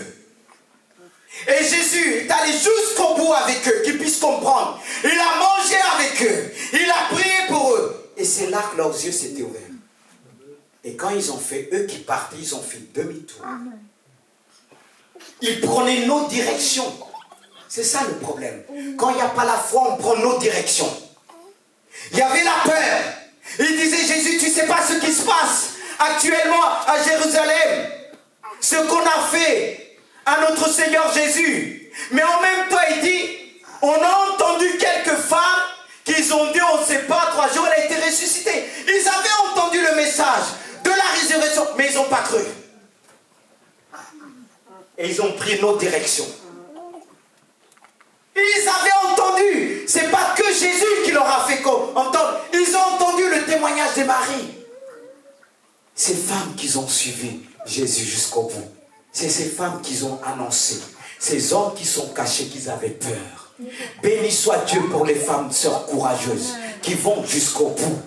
Et Jésus est allé jusqu'au bout avec eux, qu'ils puissent comprendre. Il a mangé avec eux. Il a prié pour eux. Et c'est là que leurs yeux s'étaient ouverts. Et quand ils ont fait, eux qui partaient, ils ont fait demi-tour. Ils prenaient une autre direction. C'est ça le problème. Quand il n'y a pas la foi, on prend notre direction. Il y avait la peur. Il disait, Jésus, tu ne sais pas ce qui se passe actuellement à Jérusalem. Ce qu'on a fait à notre Seigneur Jésus. Mais en même temps, il dit, on a entendu quelques femmes qui ont dit, on ne sait pas, 3 jours, elle a été ressuscitée. Ils avaient entendu le message de la résurrection, mais ils n'ont pas cru. Et ils ont pris notre direction. Ils avaient entendu. C'est pas que Jésus qui leur a fait entendre. Ils ont entendu le témoignage de Marie. Ces femmes qui ont suivi Jésus jusqu'au bout. C'est ces femmes qui ont annoncé. Ces hommes qui sont cachés, qui avaient peur. Béni soit Dieu pour les femmes, sœurs courageuses, qui vont jusqu'au bout.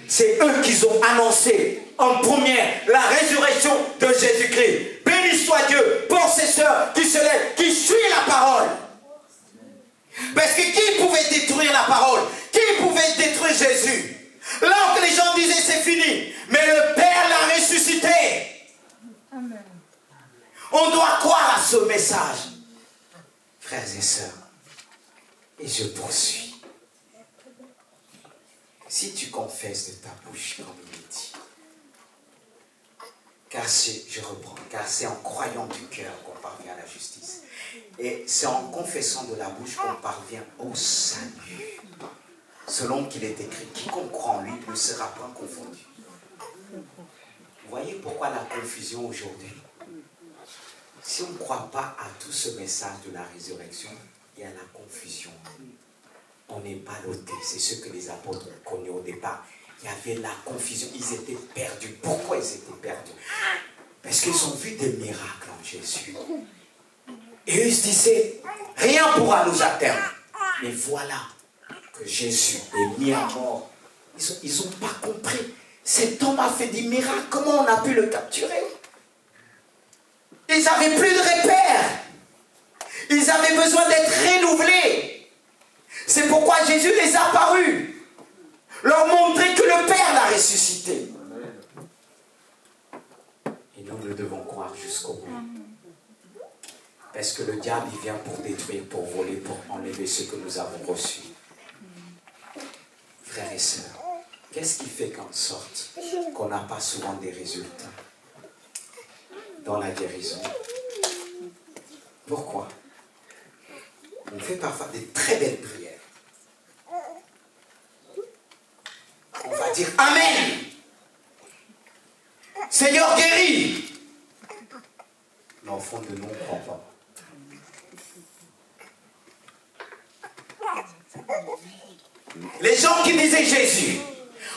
C'est eux qui ont annoncé en première la résurrection de Jésus-Christ. Béni soit Dieu pour ces sœurs qui se lèvent, qui suivent la parole. Parce que qui pouvait détruire la parole? Qui pouvait détruire Jésus? Là que les gens disaient c'est fini, mais le Père l'a ressuscité. Amen. On doit croire à ce message. Frères et sœurs, et je poursuis. Si tu confesses de ta bouche, comme il est dit, car c'est en croyant du cœur qu'on parvient à la justice. Et c'est en confessant de la bouche qu'on parvient au salut. Selon qu'il est écrit, quiconque croit en lui ne sera pas confondu. Vous voyez pourquoi la confusion aujourd'hui? Si on ne croit pas à tout ce message de la résurrection, il y a la confusion. On n'est pas noté. C'est ce que les apôtres ont connu au départ. Il y avait la confusion. Ils étaient perdus. Pourquoi ils étaient perdus? Parce qu'ils ont vu des miracles en Jésus. Et eux, ils se disaient, rien ne pourra nous atteindre. Mais voilà que Jésus est mis à mort. Ils n'ont pas compris. Cet homme a fait des miracles. Comment on a pu le capturer? Ils n'avaient plus de repères. Ils avaient besoin d'être renouvelés. C'est pourquoi Jésus les a apparus. Leur montrer que le Père l'a ressuscité. Et nous devons croire jusqu'au bout. Parce que le diable, il vient pour détruire, pour voler, pour enlever ce que nous avons reçu. Frères et sœurs, qu'est-ce qui fait qu'en sorte qu'on n'a pas souvent des résultats dans la guérison? Pourquoi? On fait parfois des très belles prières. On va dire Amen. Seigneur, guéris. Mais au fond de nous, on ne croit pas. Les gens qui disaient Jésus,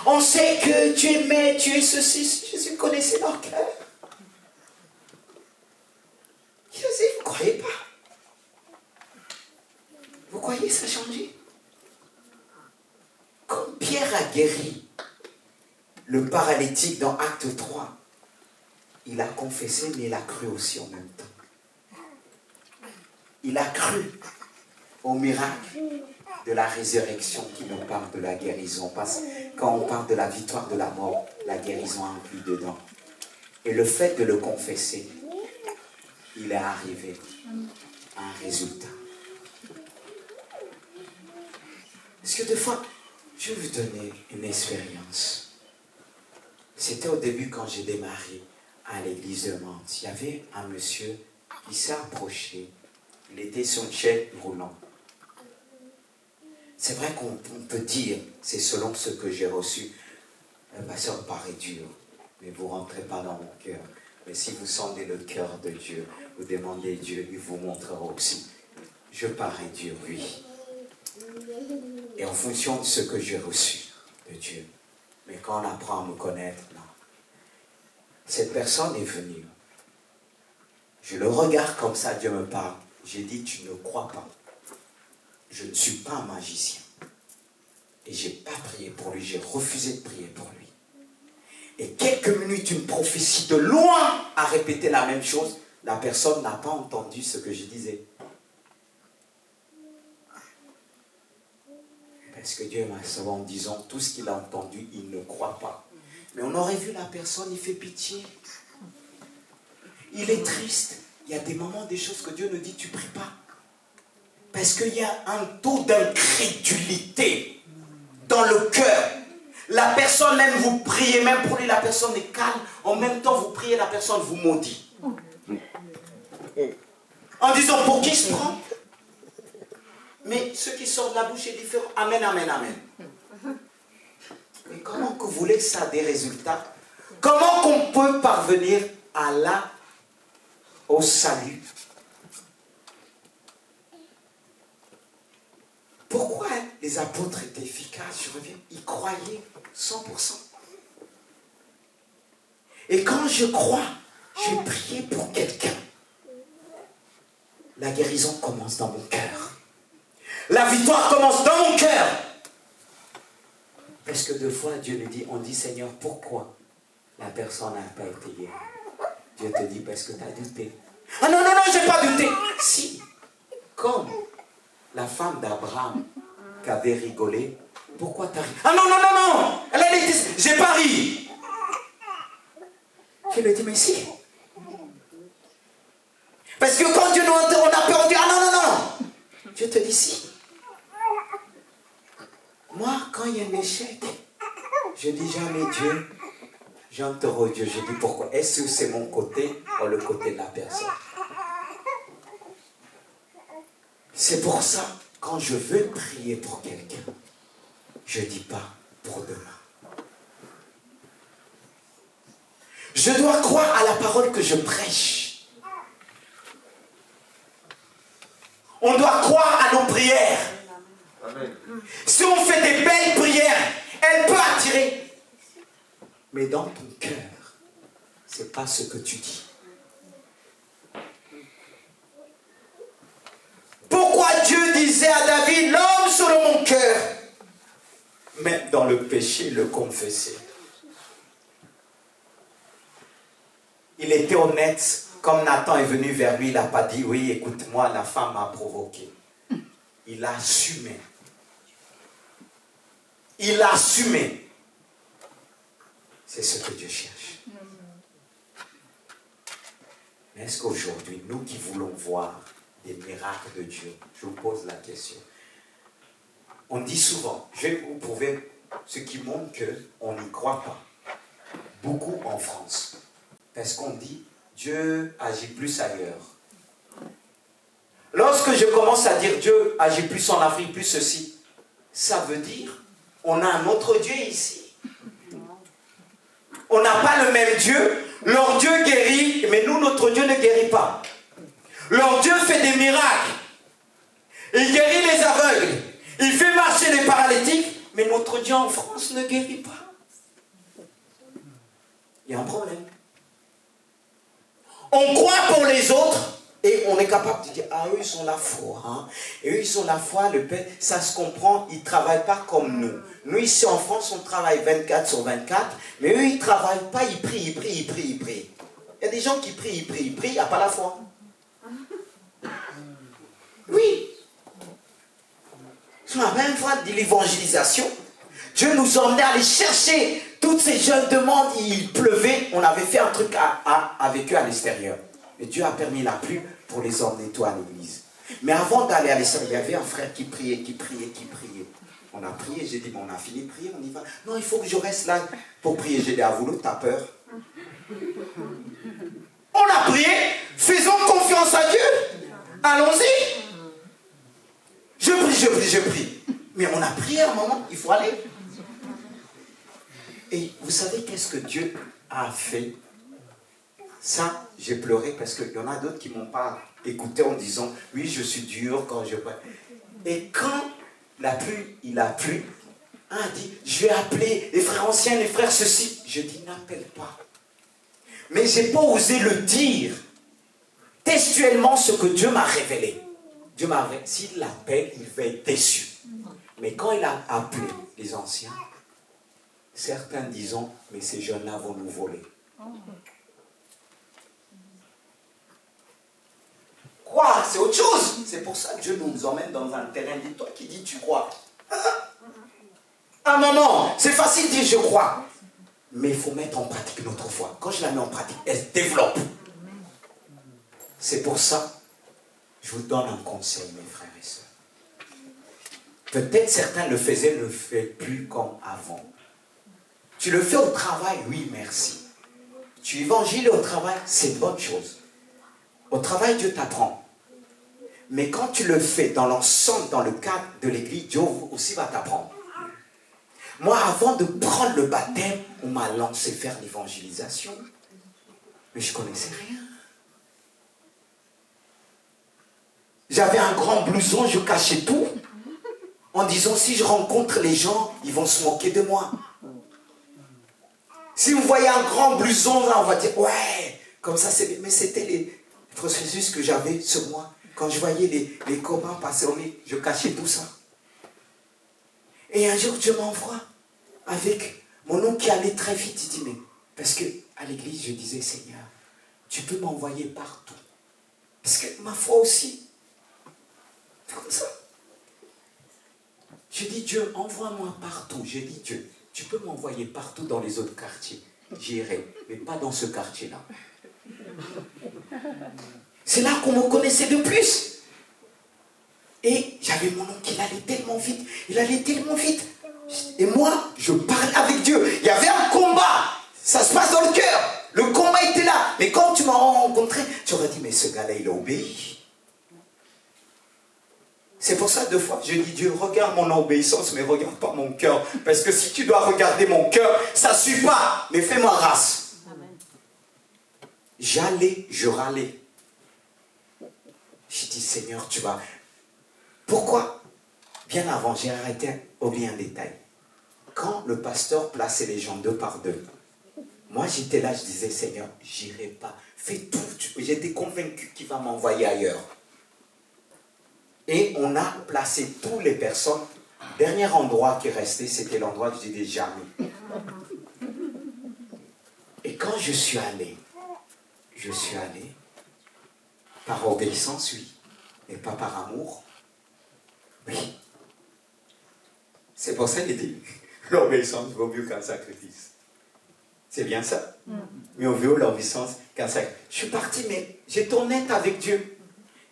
on sait que tu aimais, tu es ceci. Jésus connaissait leur cœur. Jésus, vous ne croyez pas? Vous croyez ça a changé? Comme Pierre a guéri Le paralytique dans Acte 3, il a confessé, mais il a cru aussi en même temps. Il a cru au miracle de la résurrection qui nous parle de la guérison. Parce que quand on parle de la victoire de la mort, la guérison inclut dedans. Et le fait de le confesser, il est arrivé à un résultat. Parce que des fois, je vais vous donner une expérience. C'était au début quand j'ai démarré à l'église de Mantes. Il y avait un monsieur qui s'est approché. Il était sur une chaise roulante. C'est vrai qu'on peut dire, c'est selon ce que j'ai reçu, le pasteur paraît dur, mais vous ne rentrez pas dans mon cœur. Mais si vous sentez le cœur de Dieu, vous demandez Dieu, il vous montrera aussi. Je parais dur, oui. Et en fonction de ce que j'ai reçu de Dieu. Mais quand on apprend à me connaître, non. Cette personne est venue. Je le regarde comme ça, Dieu me parle. J'ai dit, tu ne crois pas. Je ne suis pas un magicien. Et je n'ai pas prié pour lui, j'ai refusé de prier pour lui. Et quelques minutes, une prophétie de loin a répété la même chose. La personne n'a pas entendu ce que je disais. Parce que Dieu m'a sauvé en disant tout ce qu'il a entendu, il ne croit pas. Mais on aurait vu la personne, il fait pitié. Il est triste. Il y a des moments, des choses que Dieu nous dit, tu ne pries pas. Parce qu'il y a un taux d'incrédulité dans le cœur. La personne même, vous priez, même pour lui, la personne est calme. En même temps, vous priez, la personne vous maudit. En disant, pour qui il se prend? Mais ce qui sort de la bouche est différent. Amen, amen, amen. Mais comment que vous voulez que ça ait des résultats? Comment qu'on peut parvenir au salut? Pourquoi les apôtres étaient efficaces? Je reviens, ils croyaient 100%. Et quand je crois, je vais prier pour quelqu'un. La guérison commence dans mon cœur. La victoire commence dans mon cœur. Parce que deux fois, Dieu nous dit, on dit, Seigneur, pourquoi la personne n'a pas été guérie? Dieu te dit, parce que tu as douté. Ah non, non, non, je n'ai pas douté. Si, comme la femme d'Abraham qui avait rigolé, pourquoi tu as ri? Ah non, non, non, non, elle a dit, j'ai pas ri. Je lui ai dit, mais si. Parce que quand Dieu nous entend, on a peur, on dit, ah non, non, non. Dieu te dit, si. Moi, quand il y a un échec, je dis jamais Dieu, j'interroge Dieu, je dis pourquoi? Est-ce que c'est mon côté ou le côté de la personne? C'est pour ça, quand je veux prier pour quelqu'un, je ne dis pas pour demain. Je dois croire à la parole que je prêche. On doit croire à nos prières. Amen. Si on fait des belles prières, elle peut attirer. Mais dans ton cœur, ce n'est pas ce que tu dis. Pourquoi Dieu disait à David, l'homme selon mon cœur, même dans le péché, le confessait. Il était honnête, comme Nathan est venu vers lui, il n'a pas dit, oui, écoute-moi, la femme m'a provoqué. Il a assumé. Il a assumé. C'est ce que Dieu cherche. Mais est-ce qu'aujourd'hui, nous qui voulons voir des miracles de Dieu, je vous pose la question. On dit souvent, je vais vous prouver ce qui montre qu'on n'y croit pas. Beaucoup en France. Parce qu'on dit, Dieu agit plus ailleurs. Lorsque je commence à dire Dieu agit plus en Afrique, plus ceci, ça veut dire on a un autre Dieu ici. On n'a pas le même Dieu. Leur Dieu guérit, mais nous, notre Dieu ne guérit pas. Leur Dieu fait des miracles. Il guérit les aveugles. Il fait marcher les paralytiques, mais notre Dieu en France ne guérit pas. Il y a un problème. On croit pour les autres, Et on est capable de dire, ah, eux, ils ont la foi. Hein. Et eux, ils ont la foi, le Père, ça se comprend, ils ne travaillent pas comme nous. Nous, ici en France, on travaille 24 sur 24, mais eux, ils ne travaillent pas, ils prient, ils prient, ils prient, ils prient. Il y a des gens qui prient, ils prient, ils prient, il n'y a pas la foi. Oui. Sur la même fois de l'évangélisation, Dieu nous a emmenés à aller chercher toutes ces jeunes demandes, il pleuvait, on avait fait un truc avec eux à l'extérieur. Et Dieu a permis la pluie pour les emmener tout à l'église. Mais avant d'aller à l'extérieur, il y avait un frère qui priait, qui priait, qui priait. On a prié, j'ai dit, bon, on a fini de prier, on y va. Non, il faut que je reste là pour prier. J'ai dit, à vous, t'as peur? On a prié, faisons confiance à Dieu. Allons-y. Je prie, je prie, je prie. Mais on a prié à un moment, il faut aller. Et vous savez qu'est-ce que Dieu a fait? Ça, j'ai pleuré parce qu'il y en a d'autres qui ne m'ont pas écouté en disant « Oui, je suis dur quand je prie. » Et quand la pluie, il a plu, un a dit « Je vais appeler les frères anciens, les frères ceci. » Je dis « N'appelle pas. » Mais je n'ai pas osé le dire textuellement ce que Dieu m'a révélé. Dieu m'a révélé, s'il l'appelle, il va être déçu. Mais quand il a appelé les anciens, certains disent « Mais ces jeunes-là vont nous voler. » Quoi? C'est autre chose. C'est pour ça que Dieu nous emmène dans un terrain. Dis-toi qui dit tu crois. Ah maman, c'est facile de dire je crois. Mais il faut mettre en pratique notre foi. Quand je la mets en pratique, elle se développe. C'est pour ça, je vous donne un conseil, mes frères et sœurs. Peut-être certains le faisaient, ne le font plus comme avant. Tu le fais au travail, oui, merci. Tu évangiles au travail, c'est une bonne chose. Au travail, Dieu t'apprend. Mais quand tu le fais dans l'ensemble, dans le cadre de l'église, Dieu aussi va t'apprendre. Moi, avant de prendre le baptême, on m'a lancé faire l'évangélisation. Mais je ne connaissais rien. J'avais un grand blouson, je cachais tout. En disant, si je rencontre les gens, ils vont se moquer de moi. Si vous voyez un grand blouson, là, on va dire, ouais, comme ça c'est bien. Mais c'était les processus que j'avais sur moi. Quand je voyais les copains passer au milieu, je cachais tout ça. Et un jour, Dieu m'envoie avec mon oncle qui allait très vite. Il dit, mais, parce qu'à l'église, je disais, Seigneur, tu peux m'envoyer partout. Parce que ma foi aussi, c'est comme ça. Je dis, Dieu, envoie-moi partout. J'ai dit, Dieu, tu peux m'envoyer partout dans les autres quartiers. J'irai, mais pas dans ce quartier-là. C'est là qu'on me connaissait de plus. Et j'avais mon oncle qui allait tellement vite. Il allait tellement vite. Et moi, je parlais avec Dieu. Il y avait un combat. Ça se passe dans le cœur. Le combat était là. Mais quand tu m'as rencontré, tu aurais dit, mais ce gars-là, il a obéi. C'est pour ça, 2 fois, je dis, Dieu, regarde mon obéissance, mais regarde pas mon cœur. Parce que si tu dois regarder mon cœur, ça ne suit pas. Mais fais-moi grâce. J'allais, je râlais. J'ai dit, Seigneur, tu vas... Pourquoi? Bien avant, j'ai arrêté, oublié un détail. Quand le pasteur plaçait les gens 2 par 2, moi j'étais là, je disais, Seigneur, j'irai pas. Fais tout. J'étais convaincu qu'il va m'envoyer ailleurs. Et on a placé toutes les personnes. Dernier endroit qui restait, c'était l'endroit que je disais jamais. Et quand je suis allé par obéissance, oui, et pas par amour. Oui. C'est pour ça qu'il dit, l'obéissance vaut mieux qu'un sacrifice. C'est bien ça. Mieux vaut l'obéissance qu'un sacrifice. Je suis parti, mais j'étais honnête avec Dieu.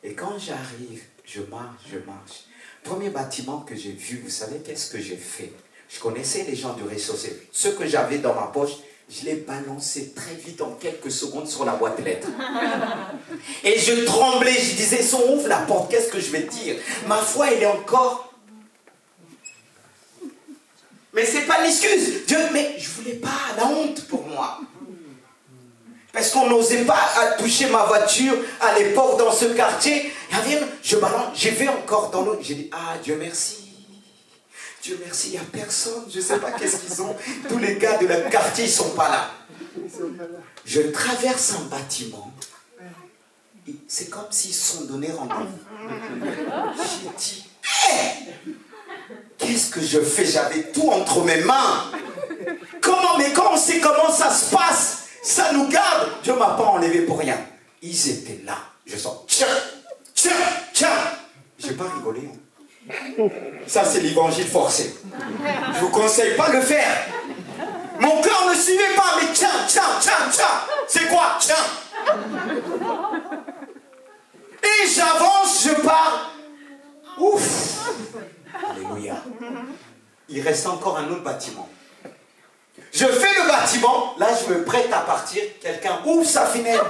Et quand j'arrive, je marche. Premier bâtiment que j'ai vu, vous savez qu'est-ce que j'ai fait? Je connaissais les gens du rez-de-chaussée. Ce que j'avais dans ma poche, je l'ai balancé très vite en quelques secondes sur la boîte lettres. Et je tremblais, je disais, si on ouvre la porte, qu'est-ce que je vais dire? Ma foi, elle est encore... Mais c'est pas l'excuse. Dieu, mais je voulais pas, la honte pour moi. Parce qu'on n'osait pas toucher ma voiture à l'époque dans ce quartier. Je balance, j'ai vu encore dans l'autre. J'ai dit, ah Dieu merci. Dieu merci, il n'y a personne. Je ne sais pas qu'est-ce qu'ils ont. Tous les gars de leur quartier, ils ne sont pas là. Je traverse un bâtiment. c'est comme s'ils se sont donné rendez-vous. J'ai dit, qu'est-ce que je fais? J'avais tout entre mes mains. Mais quand on sait comment ça se passe, ça nous garde. Dieu ne m'a pas enlevé pour rien. Ils étaient là. Je sens, tiens. Je n'ai pas rigolé. Ça, c'est l'évangile forcé. Je ne vous conseille pas de le faire. Mon cœur ne suivait pas, mais tiens. C'est quoi? Tiens. Et j'avance, je pars. Ouf. Alléluia. Il reste encore un autre bâtiment. Je fais le bâtiment, là je me prête à partir. Quelqu'un ouvre sa fenêtre.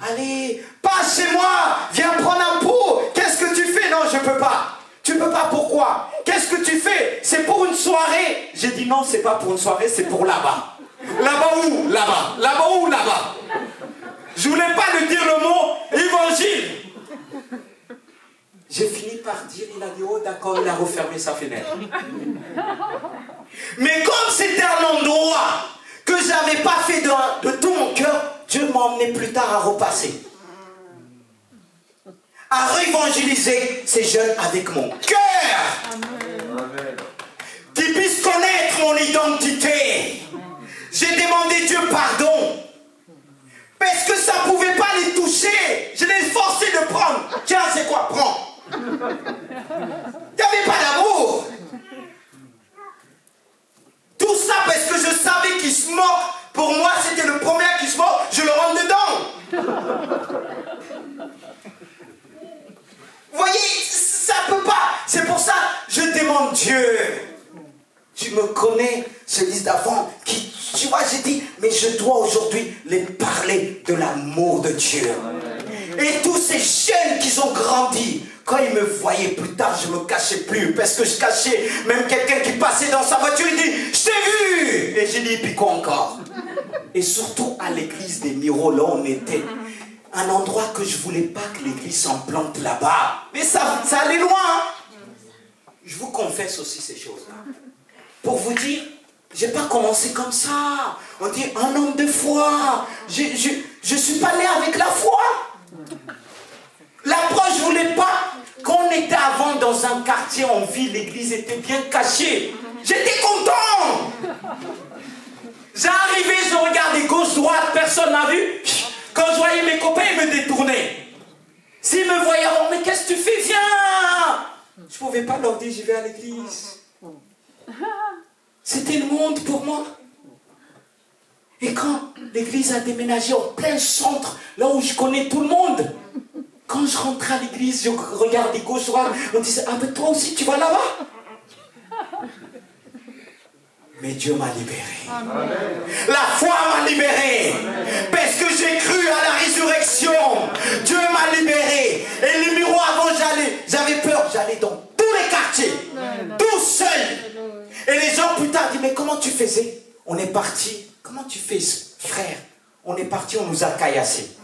Allez, passe chez moi, viens prendre un pot. Qu'est-ce que tu fais? Non, je peux pas. Tu peux pas, pourquoi? Qu'est-ce que tu fais? C'est pour une soirée. J'ai dit non, c'est pas pour une soirée, c'est pour là-bas. Là-bas où? Là-bas. Là-bas où? Là-bas. Je voulais pas lui dire le mot évangile. J'ai fini par dire, il a dit, oh d'accord, il a refermé sa fenêtre. Mais comme c'était un endroit que je n'avais pas fait de tout mon cœur, Dieu m'a emmené plus tard à repasser. À réévangéliser ces jeunes avec mon cœur. Amen. Qu'ils puissent connaître mon identité. J'ai demandé Dieu pardon. Parce que ça ne pouvait pas les toucher. Je les forçais de prendre. Tiens, c'est quoi? Prends. Il n'y avait pas d'amour. Tout ça parce que je savais qu'il se moque. Pour moi, c'était le premier qui se moque. Je le rentre dedans. Vous voyez, ça ne peut pas. C'est pour ça je demande Dieu. Tu me connais, ce liste d'avant, qui, tu vois, j'ai dit, mais je dois aujourd'hui les parler de l'amour de Dieu. Et tous ces jeunes qui ont grandi, quand ils me voyaient plus tard, je ne me cachais plus, parce que je cachais même quelqu'un qui passait dans sa voiture, il dit, je t'ai vu. Et j'ai dit, puis quoi encore? Et surtout à l'église des Miro, là on était, un endroit que je ne voulais pas que l'église s'implante là-bas. Mais ça allait loin. Hein? Je vous confesse aussi ces choses-là. Pour vous dire, je n'ai pas commencé comme ça. On dit un homme de foi. Je ne suis pas né avec la foi. L'approche, je ne voulais pas. Quand on était avant dans un quartier en ville, l'église était bien cachée. J'étais content. J'arrivais, je regardais gauche, droite, personne n'a vu. Quand je voyais mes copains, ils me détournaient. S'ils me voyaient, oh, mais qu'est-ce que tu fais? Viens. Je ne pouvais pas leur dire, je vais à l'église. C'était le monde pour moi. Et quand l'église a déménagé en plein centre, là où je connais tout le monde, quand je rentrais à l'église, je regardais gauche, droite, on disait, ah mais toi aussi tu vas là-bas? Mais Dieu m'a libéré. Amen. La foi m'a libéré. Amen. Parce que j'ai cru à la résurrection. Dieu m'a libéré. Et les numéros avant, j'avais peur. J'allais dans tous les quartiers. Amen. Tout seul. Et les gens plus tard disent, mais comment tu faisais? On est parti. Comment tu fais, frère? On est parti, on nous a caillassés.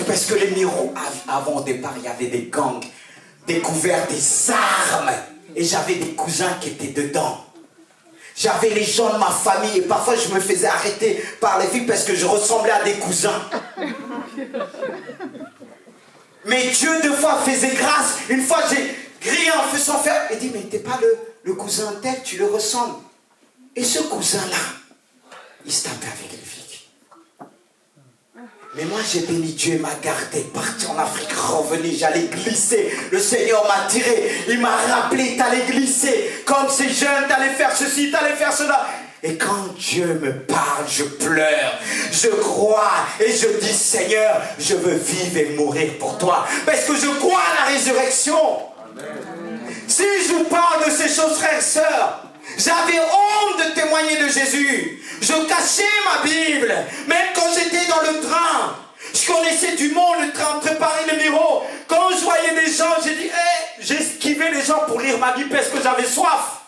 Parce que les Miro, avant au départ, il y avait des gangs, découvert des armes. Et j'avais des cousins qui étaient dedans. J'avais les gens de ma famille et parfois je me faisais arrêter par les filles parce que je ressemblais à des cousins. Mais Dieu deux fois faisait grâce. Une fois j'ai crié en faisant faire. Il dit, mais t'es pas le cousin tel, tu le ressembles. Et ce cousin-là, il se tapait avec les filles. Mais moi j'ai béni Dieu, m'a gardé, parti en Afrique, revenu, j'allais glisser. Le Seigneur m'a tiré, il m'a rappelé, t'allais glisser. Comme ces jeunes, t'allais faire ceci, t'allais faire cela. Et quand Dieu me parle, je pleure, je crois et je dis, Seigneur, je veux vivre et mourir pour toi. Parce que je crois à la résurrection. Amen. Si je vous parle de ces choses, frères et sœurs, j'avais honte de témoigner de Jésus. Je cachais ma Bible. Même quand j'étais dans le train, je connaissais du monde, le train préparait le bureau. Quand je voyais des gens, j'ai dit, hey, j'esquivais les gens pour lire ma Bible parce que j'avais soif.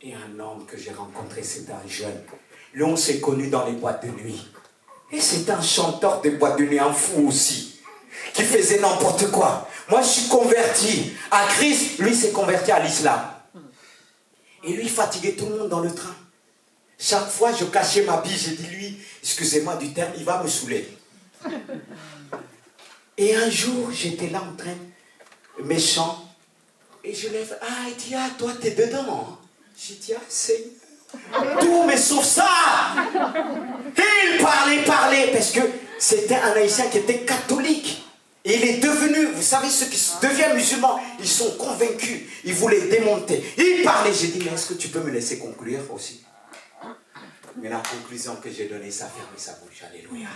Et un homme que j'ai rencontré, c'était un jeune. Lui, on s'est connu dans les boîtes de nuit. Et c'était un chanteur de boîtes de nuit, un fou aussi, qui faisait n'importe quoi. Moi, je suis converti à Christ. Lui, s'est converti à l'islam. Et lui, il fatiguait tout le monde dans le train. Chaque fois, je cachais ma Bible. J'ai dit, lui, excusez-moi du terme, il va me saouler. Et un jour, j'étais là en train, méchant, et je lève, ah, il dit, ah, toi, t'es dedans. Hein. J'ai dit, ah, Seigneur, tout, mais sauf ça. Il parlait, parce que c'était un Haïtien qui était catholique. Et il est devenu, vous savez, ceux qui deviennent musulmans, ils sont convaincus, ils voulaient démonter. Il parlait, j'ai dit, mais est-ce que tu peux me laisser conclure aussi? Mais la conclusion que j'ai donnée, ça a fermé sa bouche. Alléluia.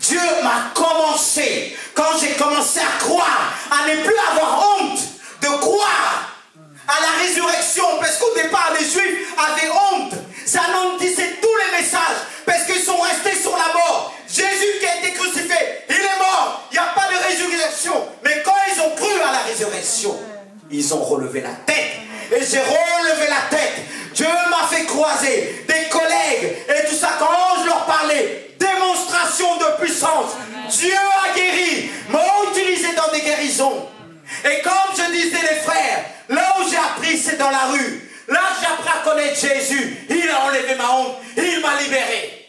Dieu m'a commencé, quand j'ai commencé à croire, à ne plus avoir honte de croire à la résurrection, parce qu'au départ, les Juifs avaient honte. Ça disait tous les messages, parce qu'ils sont restés sur la mort. Jésus qui a été crucifié, il est mort, il n'y a pas de résurrection. Mais quand ils ont cru à la résurrection, ils ont relevé la tête. Et j'ai relevé la tête. Dieu m'a fait croiser des collègues et tout ça. Quand je leur parlais, démonstration de puissance. Dieu a guéri, m'a utilisé dans des guérisons. Et comme je disais les frères, là où j'ai appris, c'est dans la rue. Là, j'ai appris à connaître Jésus. Il a enlevé ma honte. Il m'a libéré.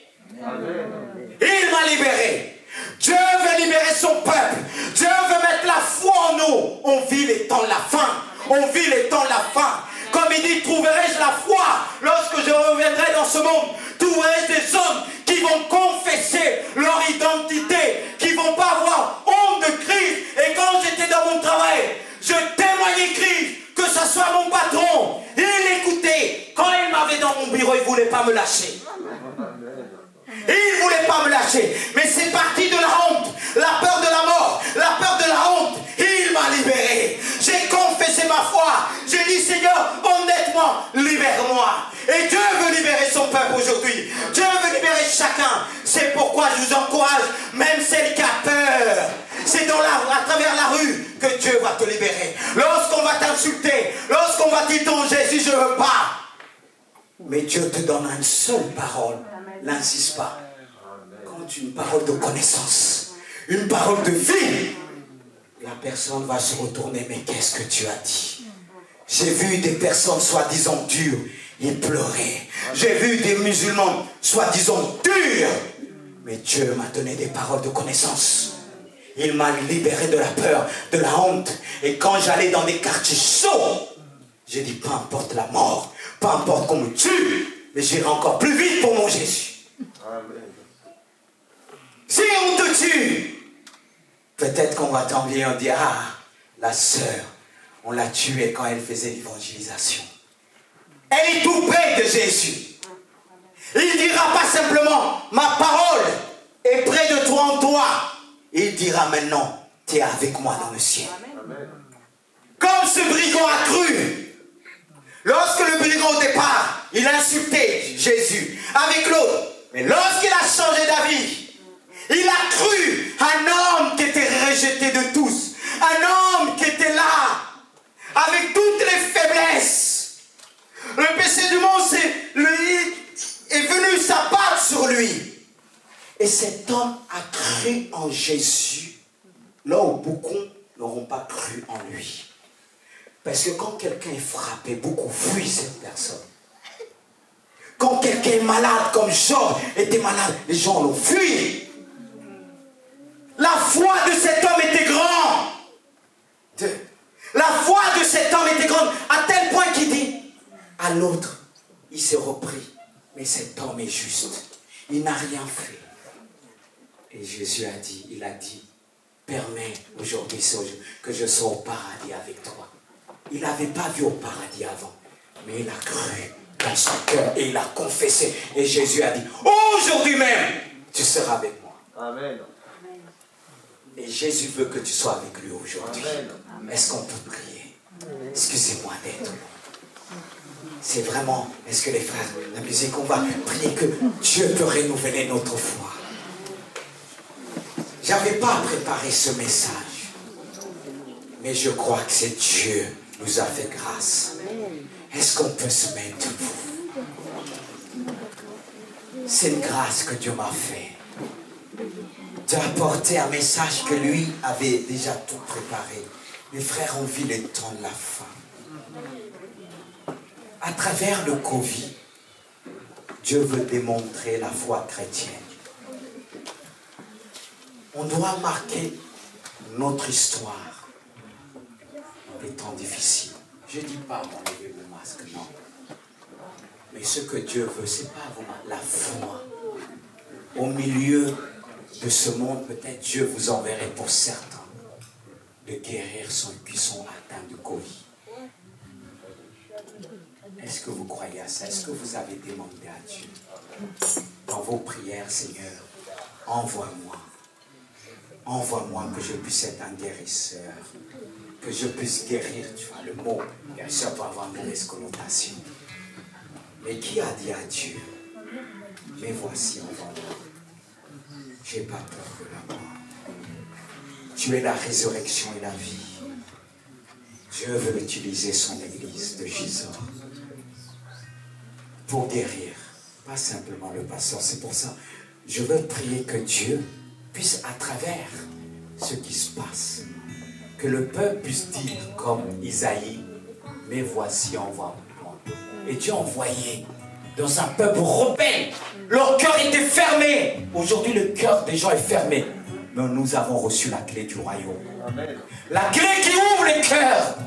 Il m'a libéré. Dieu veut libérer son peuple. Dieu veut mettre la foi en nous. On vit les temps de la fin. On vit les temps de la fin. Comme il dit, trouverai-je la foi lorsque je reviendrai dans ce monde? Trouverai-je des hommes qui vont confesser leur identité, qui ne vont pas avoir honte de Christ? Et quand j'étais dans mon travail, je témoignais Christ, que ce soit mon patron. Il écoutait. Quand il m'avait dans mon bureau, il ne voulait pas me lâcher. Il ne voulait pas me lâcher. Mais c'est parti de la honte, la peur de la mort, la peur de la honte. Il m'a libéré. J'ai confessé ma foi. J'ai dit, Seigneur, honnêtement, libère-moi. Et Dieu veut libérer son peuple aujourd'hui. Dieu veut libérer chacun. C'est pourquoi je vous encourage, même celle qui a peur. C'est à travers la rue que Dieu va te libérer. Lorsqu'on va t'insulter, lorsqu'on va dire ton Jésus, je ne veux pas. Mais Dieu te donne une seule parole. N'insiste pas. Quand une parole de connaissance, une parole de vie, la personne va se retourner. Mais qu'est-ce que tu as dit? J'ai vu des personnes soi-disant dures, ils pleuraient. J'ai vu des musulmans soi-disant durs. Mais Dieu m'a donné des paroles de connaissance. Il m'a libéré de la peur, de la honte. Et quand j'allais dans des quartiers chauds, j'ai dit, peu importe la mort, peu importe qu'on me tue, mais j'irai encore plus vite pour mon Jésus. Amen. Si on te tue, peut-être qu'on va t'envier, on dit, ah, la sœur, on l'a tuée quand elle faisait l'évangélisation. Elle est tout près de Jésus. Il ne dira pas simplement, ma parole est près de toi en toi. Il dira maintenant, tu es avec moi dans le ciel. Amen. Comme ce brigand a cru. Lorsque le brigand au départ, il a insulté Jésus avec l'autre. Mais lorsqu'il a changé d'avis, il a cru un homme qui était rejeté de tous. Un homme qui était là, avec toutes les faiblesses. Le péché du monde est venu s'abattre sur lui. Et cet homme a cru en Jésus, là où beaucoup n'auront pas cru en lui. Parce que quand quelqu'un est frappé, beaucoup fuient cette personne. Quand quelqu'un est malade, comme Job était malade, les gens l'ont fui. La foi de cet homme était grande. La foi de cet homme était grande, à tel point qu'il dit à l'autre, il s'est repris. Mais cet homme est juste. Il n'a rien fait. Et Jésus a dit, il a dit, permets aujourd'hui que je sois au paradis avec toi. Il n'avait pas vu au paradis avant, mais il a cru dans son cœur et il a confessé. Et Jésus a dit, aujourd'hui même, tu seras avec moi. Amen. Et Jésus veut que tu sois avec lui aujourd'hui. Est-ce qu'on peut prier? Excusez-moi d'être long. C'est vraiment, est-ce que les frères, la musique, on va prier que Dieu peut renouveler notre foi. Je n'avais pas préparé ce message, mais je crois que c'est Dieu qui nous a fait grâce. Est-ce qu'on peut se mettre debout? C'est une grâce que Dieu m'a fait d'apporter un message que lui avait déjà tout préparé. Les frères ont vu le temps de la fin. À travers le Covid, Dieu veut démontrer la foi chrétienne. On doit marquer notre histoire dans des temps difficiles. Je ne dis pas enlever le masque, non. Mais ce que Dieu veut, ce n'est pas la foi. Au milieu de ce monde, peut-être Dieu vous enverrait pour certains de guérir ceux qui sont atteints de Covid. Est-ce que vous croyez à ça? Est-ce que vous avez demandé à Dieu dans vos prières, Seigneur, envoie-moi. Envoie-moi que je puisse être un guérisseur, que je puisse guérir. Tu vois, le mot guérisseur peut avoir une mauvaise connotation. Mais qui a dit à Dieu, mais voici, envoie-moi. J'ai pas peur de la mort. Tu es la résurrection et la vie. Dieu veut utiliser son église de Gisors pour guérir, pas simplement le pasteur. C'est pour ça, je veux prier que Dieu puisse, à travers ce qui se passe, que le peuple puisse dire comme Isaïe, mais voici, envoie-moi. Et Dieu envoyait dans un peuple rebelle. Leur cœur était fermé. Aujourd'hui, le cœur des gens est fermé. Mais nous avons reçu la clé du royaume. Amen. La clé qui ouvre les cœurs.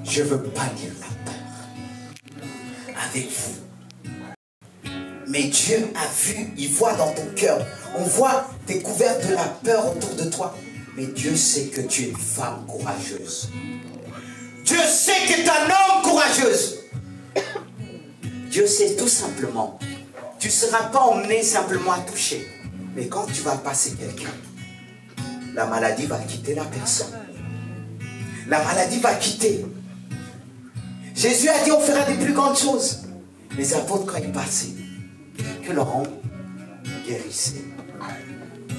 Je veux bannir la peur avec vous. Mais Dieu a vu, il voit dans ton cœur. On voit, tu es couvert de la peur autour de toi. Mais Dieu sait que tu es une femme courageuse. Dieu sait que tu es un homme courageuse. Dieu sait tout simplement. Tu ne seras pas emmené simplement à toucher. Mais quand tu vas passer quelqu'un, la maladie va quitter la personne. La maladie va quitter. Jésus a dit on fera des plus grandes choses. Les apôtres, quand ils passaient, que leur homme guérissait.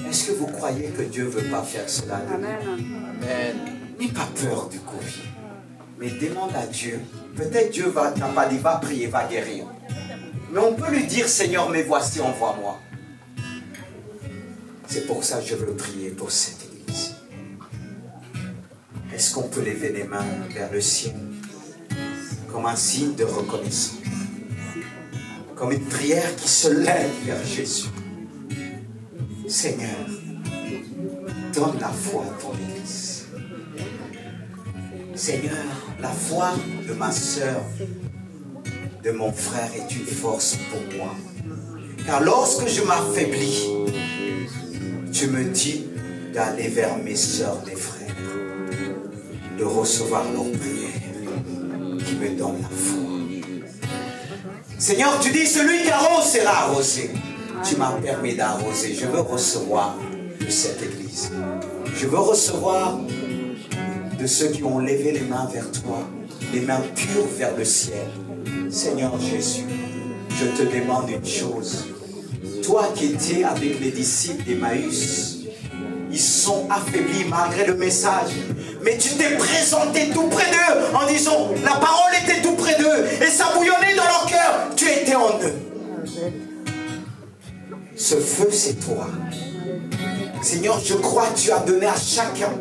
Est-ce que vous croyez que Dieu ne veut pas faire cela? Amen. N'aie pas peur du Covid. Mais demande à Dieu. Peut-être Dieu n'a pas dit va prier, va guérir. Mais on peut lui dire Seigneur, mais voici, envoie-moi. C'est pour ça que je veux prier pour cette église. Est-ce qu'on peut lever les mains vers le ciel comme un signe de reconnaissance? Comme une prière qui se lève vers Jésus. Seigneur, donne la foi à ton église. Seigneur, la foi de ma sœur, de mon frère est une force pour moi. Car lorsque je m'affaiblis, tu me dis d'aller vers mes sœurs, mes frères, de recevoir leurs prières qui me donnent la foi. Seigneur, tu dis celui qui arrose sera arrosé. Tu m'as permis d'arroser. Je veux recevoir de cette église. Je veux recevoir de ceux qui ont levé les mains vers toi, les mains pures vers le ciel. Seigneur Jésus, je te demande une chose. Toi qui étais avec les disciples d'Emmaüs, ils sont affaiblis malgré le message. Mais tu t'es présenté tout près d'eux en disant, la parole était tout près d'eux et ça bouillonnait dans leur cœur. Tu étais en eux. Ce feu, c'est toi. Seigneur, je crois que tu as donné à chacun.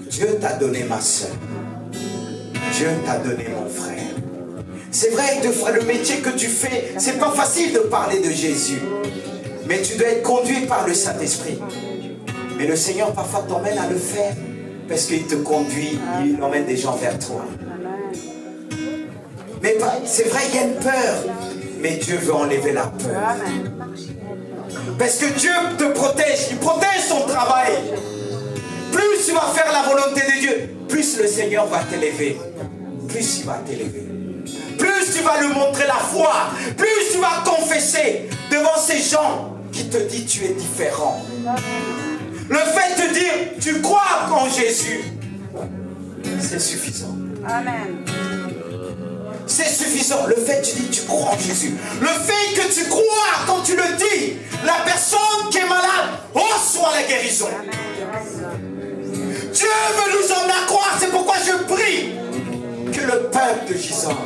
Dieu t'a donné ma soeur. Dieu t'a donné mon frère. C'est vrai, le métier que tu fais, c'est pas facile de parler de Jésus. Mais tu dois être conduit par le Saint-Esprit. Mais le Seigneur parfois t'emmène à le faire. Parce qu'il te conduit, il emmène des gens vers toi. Mais c'est vrai, il y a une peur. Mais Dieu veut enlever la peur. Parce que Dieu te protège. Il protège son travail. Plus tu vas faire la volonté de Dieu, plus le Seigneur va t'élever. Plus il va t'élever. Plus tu vas lui montrer la foi. Plus tu vas confesser devant ces gens qui te disent tu es différent. Le fait de dire tu crois en Jésus, c'est suffisant. Amen. C'est suffisant. Le fait que tu dis tu crois en Jésus. Le fait que tu crois quand tu le dis, la personne qui est malade reçoit la guérison. Dieu veut nous emmener à croire. C'est pourquoi je prie que le peuple de Gisors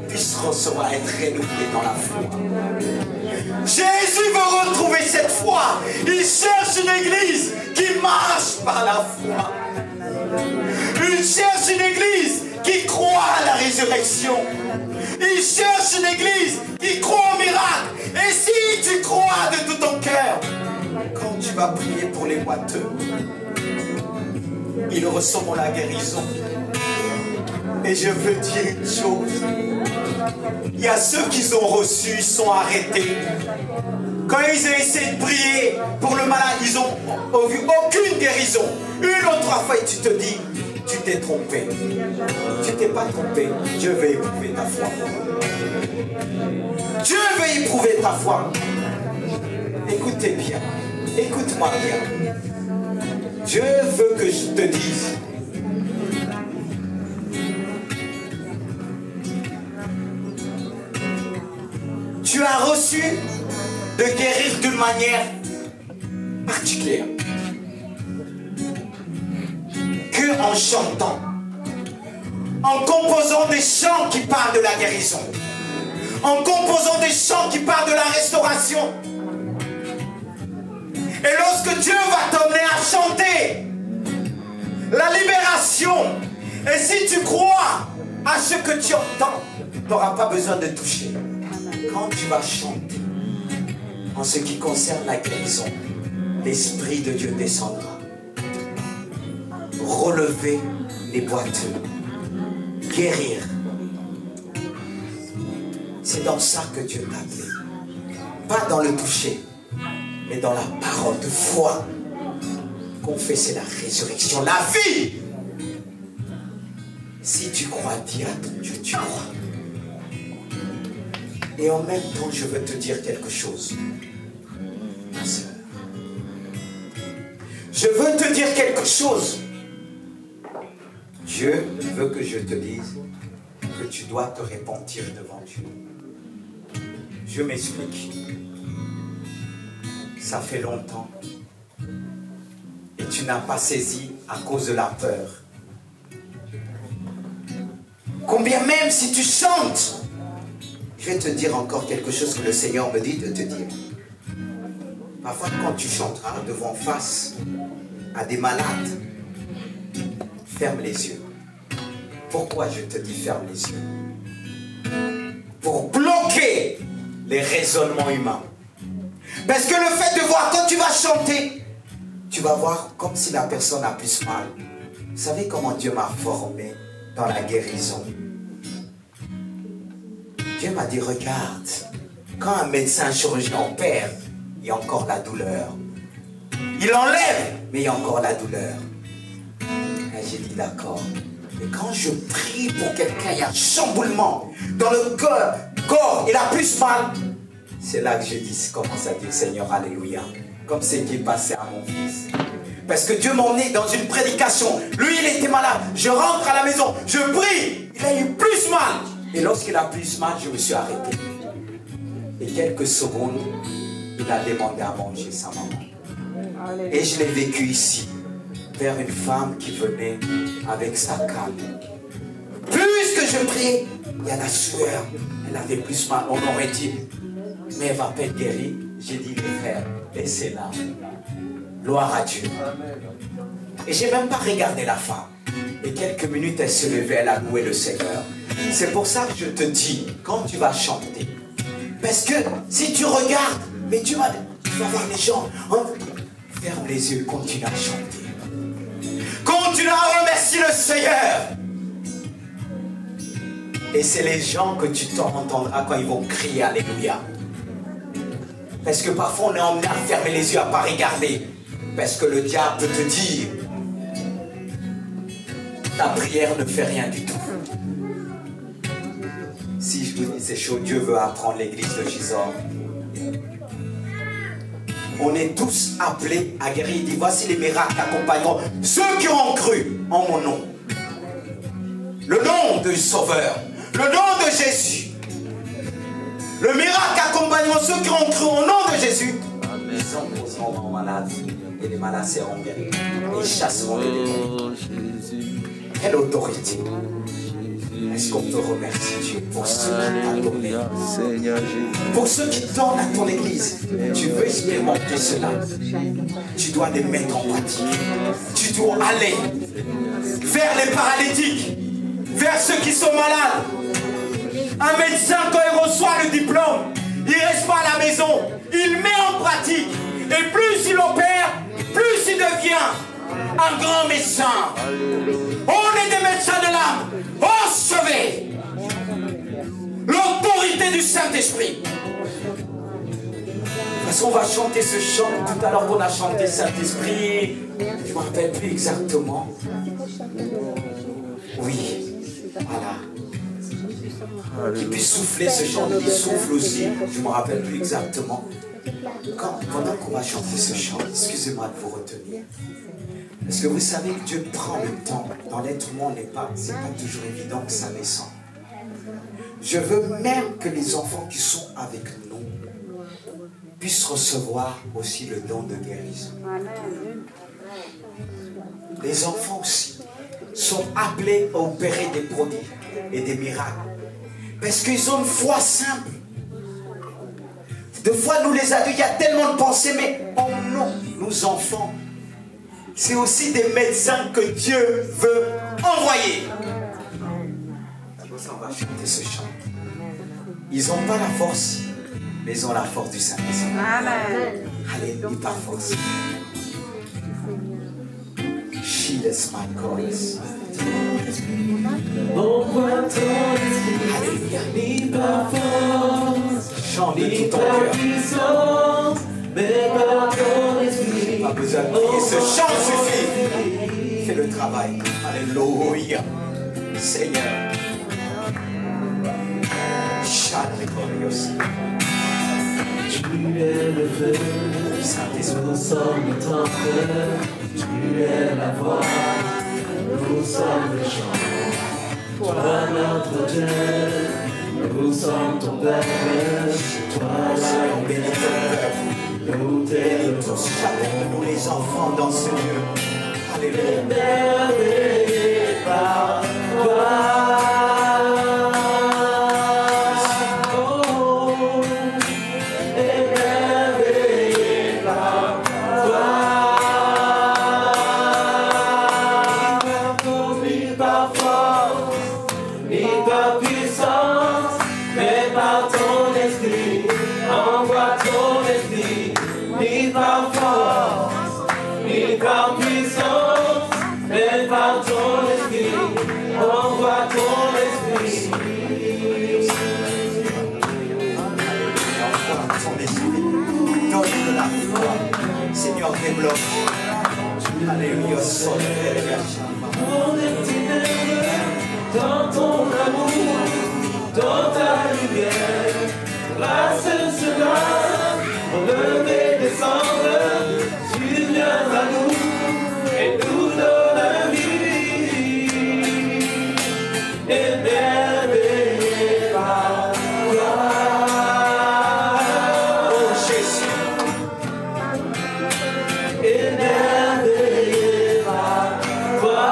puisse recevoir, être renouvelé dans la foi. Jésus veut retrouver cette foi. Il cherche une église qui marche par la foi. Il cherche une église qui croit à la résurrection. Il cherche une église qui croit au miracle. Et si tu crois de tout ton cœur, vas prier pour les boiteux. Ils recevront la guérison. Et je veux dire une chose. Il y a ceux qui ont reçu, sont arrêtés. Quand ils ont essayé de prier pour le malade, ils n'ont vu aucune guérison. Une autre fois, et tu te dis, tu t'es trompé. Tu t'es pas trompé. Dieu veut éprouver ta foi. Dieu veut éprouver ta foi. Écoutez bien. Écoute-moi bien. Dieu veut que je te dise. Tu as reçu de guérir d'une manière particulière. Que en chantant, en composant des chants qui parlent de la guérison, en composant des chants qui parlent de la restauration. Et lorsque Dieu va t'emmener à chanter la libération, et si tu crois à ce que tu entends, tu n'auras pas besoin de toucher. Quand tu vas chanter, en ce qui concerne la guérison, l'Esprit de Dieu descendra. Relever les boiteux. Guérir. C'est dans ça que Dieu t'a appelé. Pas dans le toucher, mais dans la parole de foi. Confesser la résurrection, la vie. Si tu crois, dis à ton Dieu, tu crois. Et en même temps, je veux te dire quelque chose, ma sœur. Je veux te dire quelque chose. Dieu veut que je te dise que tu dois te repentir devant Dieu. Je m'explique. Ça fait longtemps. Et tu n'as pas saisi à cause de la peur. Combien même si tu chantes, je vais te dire encore quelque chose que le Seigneur me dit de te dire. Parfois, quand tu chanteras devant face à des malades, ferme les yeux. Pourquoi je te dis ferme les yeux? Pour bloquer les raisonnements humains. Parce que le fait de voir, quand tu vas chanter, tu vas voir comme si la personne a plus mal. Vous savez comment Dieu m'a formé dans la guérison? Dieu m'a dit, regarde, quand un médecin, un chirurgien opère, il y a encore la douleur. Il enlève, mais il y a encore la douleur. Et j'ai dit, d'accord. Mais quand je prie pour quelqu'un, il y a un chamboulement dans le corps, il a plus mal. C'est là que je dis, commence à dire, Seigneur, alléluia. Comme ce qui est passé à mon fils. Parce que Dieu m'a emmené dans une prédication. Lui, il était malade. Je rentre à la maison, je prie. Il a eu plus mal. Et lorsqu'il a plus mal, je me suis arrêté. Et quelques secondes, il a demandé à manger sa maman. Et je l'ai vécu ici, vers une femme qui venait avec sa canne. Plus que je priais, il y a la sueur. Elle avait plus mal. On aurait dit, mais elle va pas être guérie. J'ai dit, les frères, laissez-la. Gloire à Dieu. Et je n'ai même pas regardé la femme. Et quelques minutes, elle se levait, elle a loué le Seigneur. C'est pour ça que je te dis, quand tu vas chanter, parce que si tu regardes, mais tu vas voir les gens, ferme les yeux, continue à chanter. Continue à remercier le Seigneur. Et c'est les gens que tu t'entendras quand ils vont crier Alléluia. Parce que parfois on est emmené à fermer les yeux, à ne pas regarder. Parce que le diable peut te dire, ta prière ne fait rien du tout. Si je vous dis c'est chaud, Dieu veut apprendre l'église de Gisors. On est tous appelés à guérir. Il dit, voici les miracles accompagneront ceux qui ont cru en mon nom. Le nom du Sauveur, le nom de Jésus. Le miracle accompagneront ceux qui ont cru au nom de Jésus. Ils s'imposeront aux malades et les malades seront guéris. Et ils chasseront les démons. Quelle autorité! Est-ce qu'on peut remercier Dieu pour ceux qui t'ont donné? Pour ceux qui donnent à ton église, tu veux expérimenter cela. Tu dois les mettre en pratique. Tu dois aller vers les paralytiques, vers ceux qui sont malades. Un médecin, quand il reçoit le diplôme, il ne reste pas à la maison. Il met en pratique. Et plus il opère, devient un grand médecin. On est des médecins de l'âme. Recevez l'autorité du Saint-Esprit. Parce qu'on va chanter ce chant. Tout à l'heure qu'on a chanté Saint-Esprit, je ne me rappelle plus exactement. Oui, voilà. Qui puisse souffler ce chant, qui souffle aussi. Je ne me rappelle plus exactement. Pendant qu'on va chanter ce chant, excusez-moi de vous retenir. Parce que vous savez que Dieu prend le temps. Dans l'être humain, c'est pas toujours évident que ça descend. Je veux même que les enfants qui sont avec nous puissent recevoir aussi le don de guérison. Les enfants aussi sont appelés à opérer des prodiges et des miracles. Parce qu'ils ont une foi simple. Des fois, nous les adultes, il y a tellement de pensées, mais en nous, nos enfants, c'est aussi des médecins que Dieu veut envoyer. C'est pour ça qu'on va chanter ce chant. Ils n'ont pas la force, mais ils ont la force du Saint-Esprit. Alléluia, par force. She is my chorus. Alléluia. Ni par force, Chante de ni tout ton par cœur. puissance, mais par ton esprit. Pas besoin de prier, ce chant suffit. Fais le travail. Alléluia. Seigneur. Chante glorieux. Tu es le feu, nous sommes le temple. Tu es la voix, nous sommes le chant. Toi notre Dieu, nous sommes ton peuple. Toi Seigneur, bénis ton peuple. nous Bénis tous t'élevons. chacun de nous les enfants dans ce lieu. Alléluia. Émerveillé par toi. Oh, émerveillé par toi. Ni par force, ni par puissance, mais par ton esprit. Envoie ton esprit, ni par force, ni par puissance, mais par ton esprit. Envoie ton esprit. Envoie ton esprit. Donne-nous la foi. Seigneur, développe. Alléluia. Mon éternel, dans ton amour, dans ta lumière, grâce sera relever, descendre, tu viens à nous et nous donnes la vie. Émerveillé par toi. Oh Jésus. Émerveillé par toi.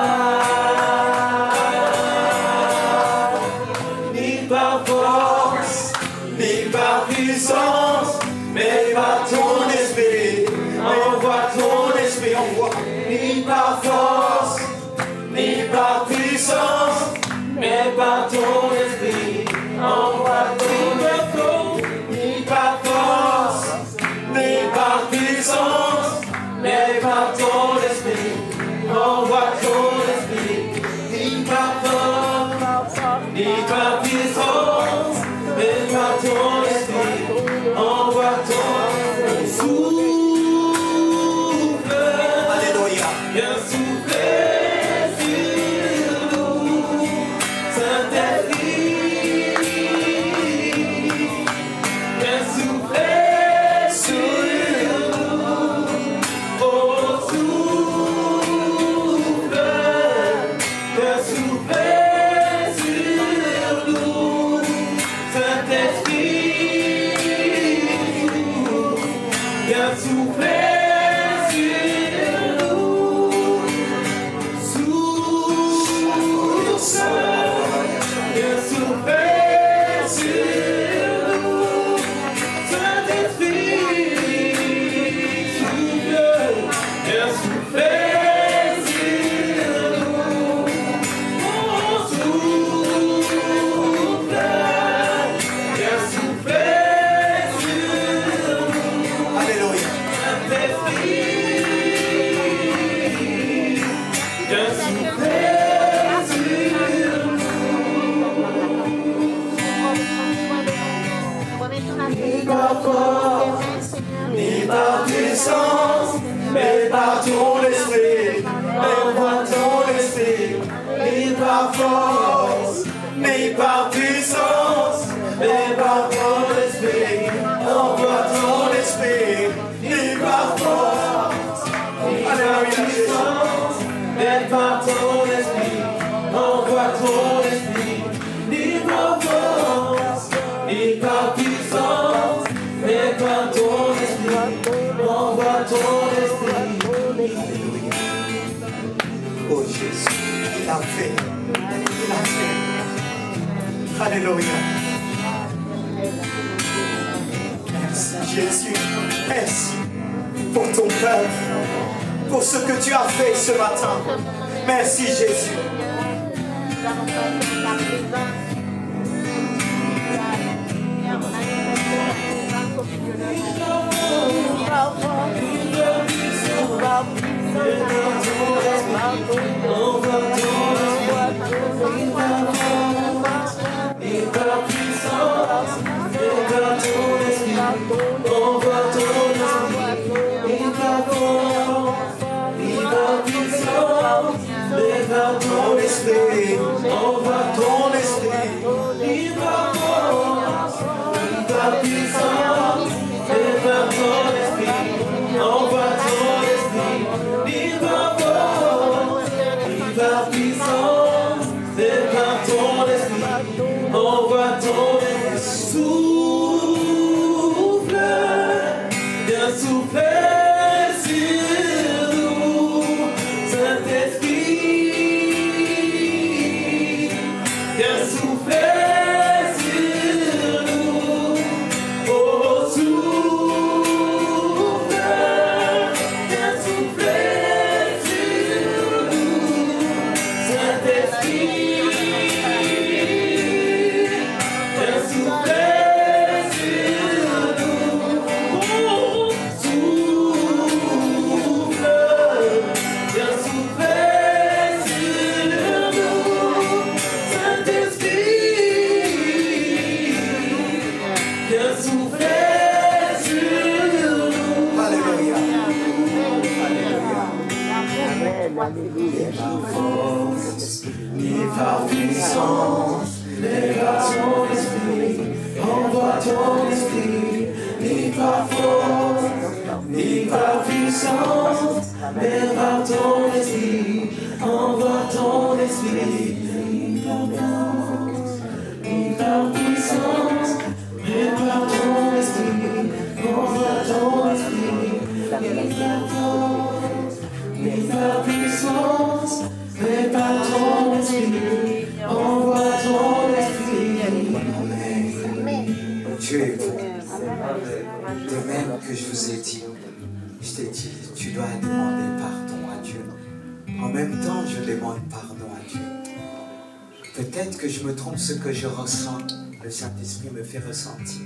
Ni par force, ni par puissance, mais par ton esprit. Envoie ton esprit, envoie. Ni par force, ni par puissance, mais par ton esprit. Envoie ton esprit. Ni par force, ni par puissance, mais par ton esprit. Envoie ton esprit. Ni par force, ni par puissance, mais par ton esprit. Envoie ton souffle. Alléluia. Viens souffler sur nous, Saint-Esprit. Viens souffler sur nous, oh souffle. Viens souffler sur nous, Saint-Esprit. Viens souffler. Alléluia. ni par puissance, mais par ton esprit. Envoie ton esprit, ni par force, ni par puissance, mais par ton esprit. Envoie ton esprit, ni par force, ni par puissance, mais par ton esprit. Envoie ton esprit. Oh Jésus, il a fait. Il a fait. Alléluia. Merci Jésus. Merci pour ton peuple, pour ce que tu as fait ce matin. Merci Jésus. Ton esprit, envoie ton esprit, vive la force, vive la puissance, vive ton esprit, envoie ton esprit, vive la force, vive la puissance, vive ton esprit, envoie ton esprit, souffle, viens souffler sur nous, Saint-Esprit. Ni par puissance, mais par ton esprit, envoie ton esprit, ni par force, ni par puissance, mais par ton esprit, envoie ton esprit, ni par force, ni par puissance, mais par ton esprit, envoie ton esprit, ni par force, ni par puissance, mais par ton esprit, envoie ton esprit. Dieu est bon. De même que je vous ai dit, je t'ai dit, tu dois demander pardon à Dieu. En même temps, je demande pardon à Dieu. Peut-être que je me trompe, ce que je ressens, le Saint-Esprit me fait ressentir.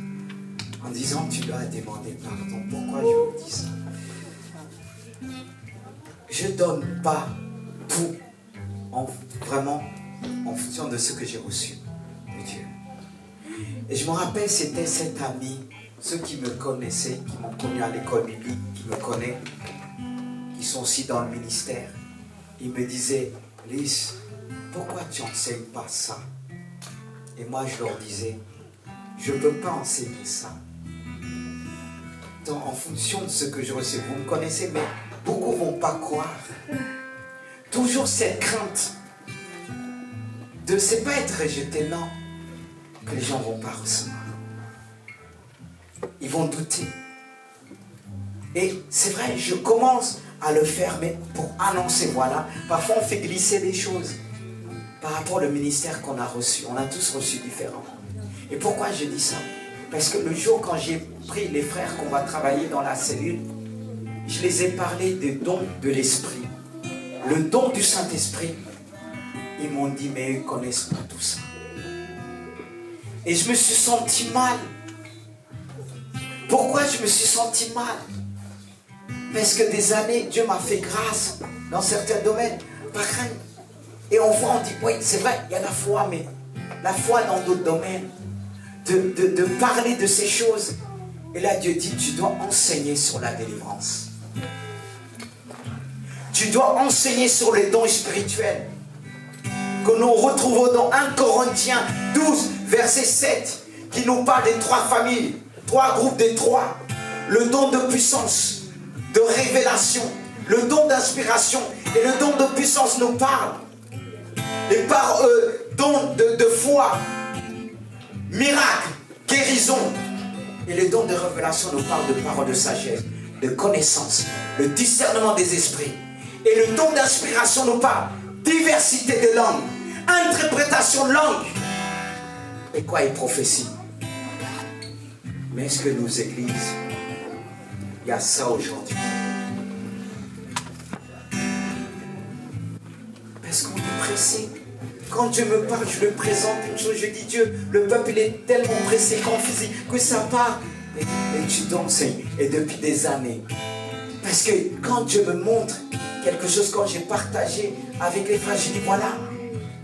En disant, tu dois demander pardon. Pourquoi je vous dis ça? Je ne donne pas tout vraiment en fonction de ce que j'ai reçu de Dieu. Et je me rappelle, c'était cet ami, ceux qui me connaissaient, qui m'ont connu à l'école biblique, qui me connaissent, qui sont aussi dans le ministère. Ils me disaient, Lys, pourquoi tu n'enseignes pas ça? Et moi je leur disais, je ne peux pas enseigner ça. Donc en fonction de ce que je reçois, vous me connaissez, mais beaucoup ne vont pas croire. Toujours cette crainte de c'est pas être rejeté, non, que les gens ne vont pas recevoir. Ils vont douter. Et c'est vrai, je commence à le faire, mais pour annoncer, voilà. Parfois, on fait glisser des choses par rapport au ministère qu'on a reçu. On a tous reçu différemment. Et pourquoi je dis ça? Parce que le jour, quand j'ai pris les frères qu'on va travailler dans la cellule, je les ai parlé des dons de l'Esprit. Le don du Saint-Esprit. Ils m'ont dit, mais ils ne connaissent pas tout ça. Et je me suis senti mal. Pourquoi je me suis senti mal? Parce que des années, Dieu m'a fait grâce dans certains domaines. Par crainte. Et on voit, on dit, oui, c'est vrai, il y a la foi, mais la foi dans d'autres domaines. De parler de ces choses. Et là, Dieu dit, tu dois enseigner sur la délivrance. Tu dois enseigner sur les dons spirituels. que nous retrouvons dans 1 Corinthiens 12, verset 7, qui nous parle des 3 familles, 3 groupes des 3. Le don de puissance, de révélation, le don d'inspiration et le don de puissance nous parle. Les dons de foi, miracle, guérison. Et le don de révélation nous parle de paroles de sagesse, de connaissance, le discernement des esprits. Et le don d'inspiration nous parle diversité de langues, interprétation de langues. Et quoi est prophétie? Mais est-ce que nos églises, il y a ça aujourd'hui? Parce qu'on est pressé. Quand Dieu me parle, je le présente une chose, je dis Dieu, le peuple il est tellement pressé, confusé, que ça part. Et tu danses, et depuis des années. Parce que quand Dieu me montre quelque chose, quand j'ai partagé avec les frères, j'ai dit voilà,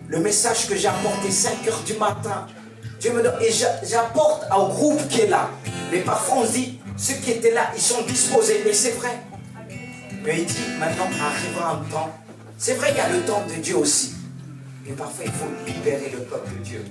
le message que j'ai apporté 5 heures du matin, Dieu me donne, et j'apporte au groupe qui est là. Mais parfois on se dit, ceux qui étaient là, ils sont disposés, et c'est vrai. Mais il dit, maintenant arrivera un temps. C'est vrai, il y a le temps de Dieu aussi. Mais parfois, il faut libérer le peuple de Dieu.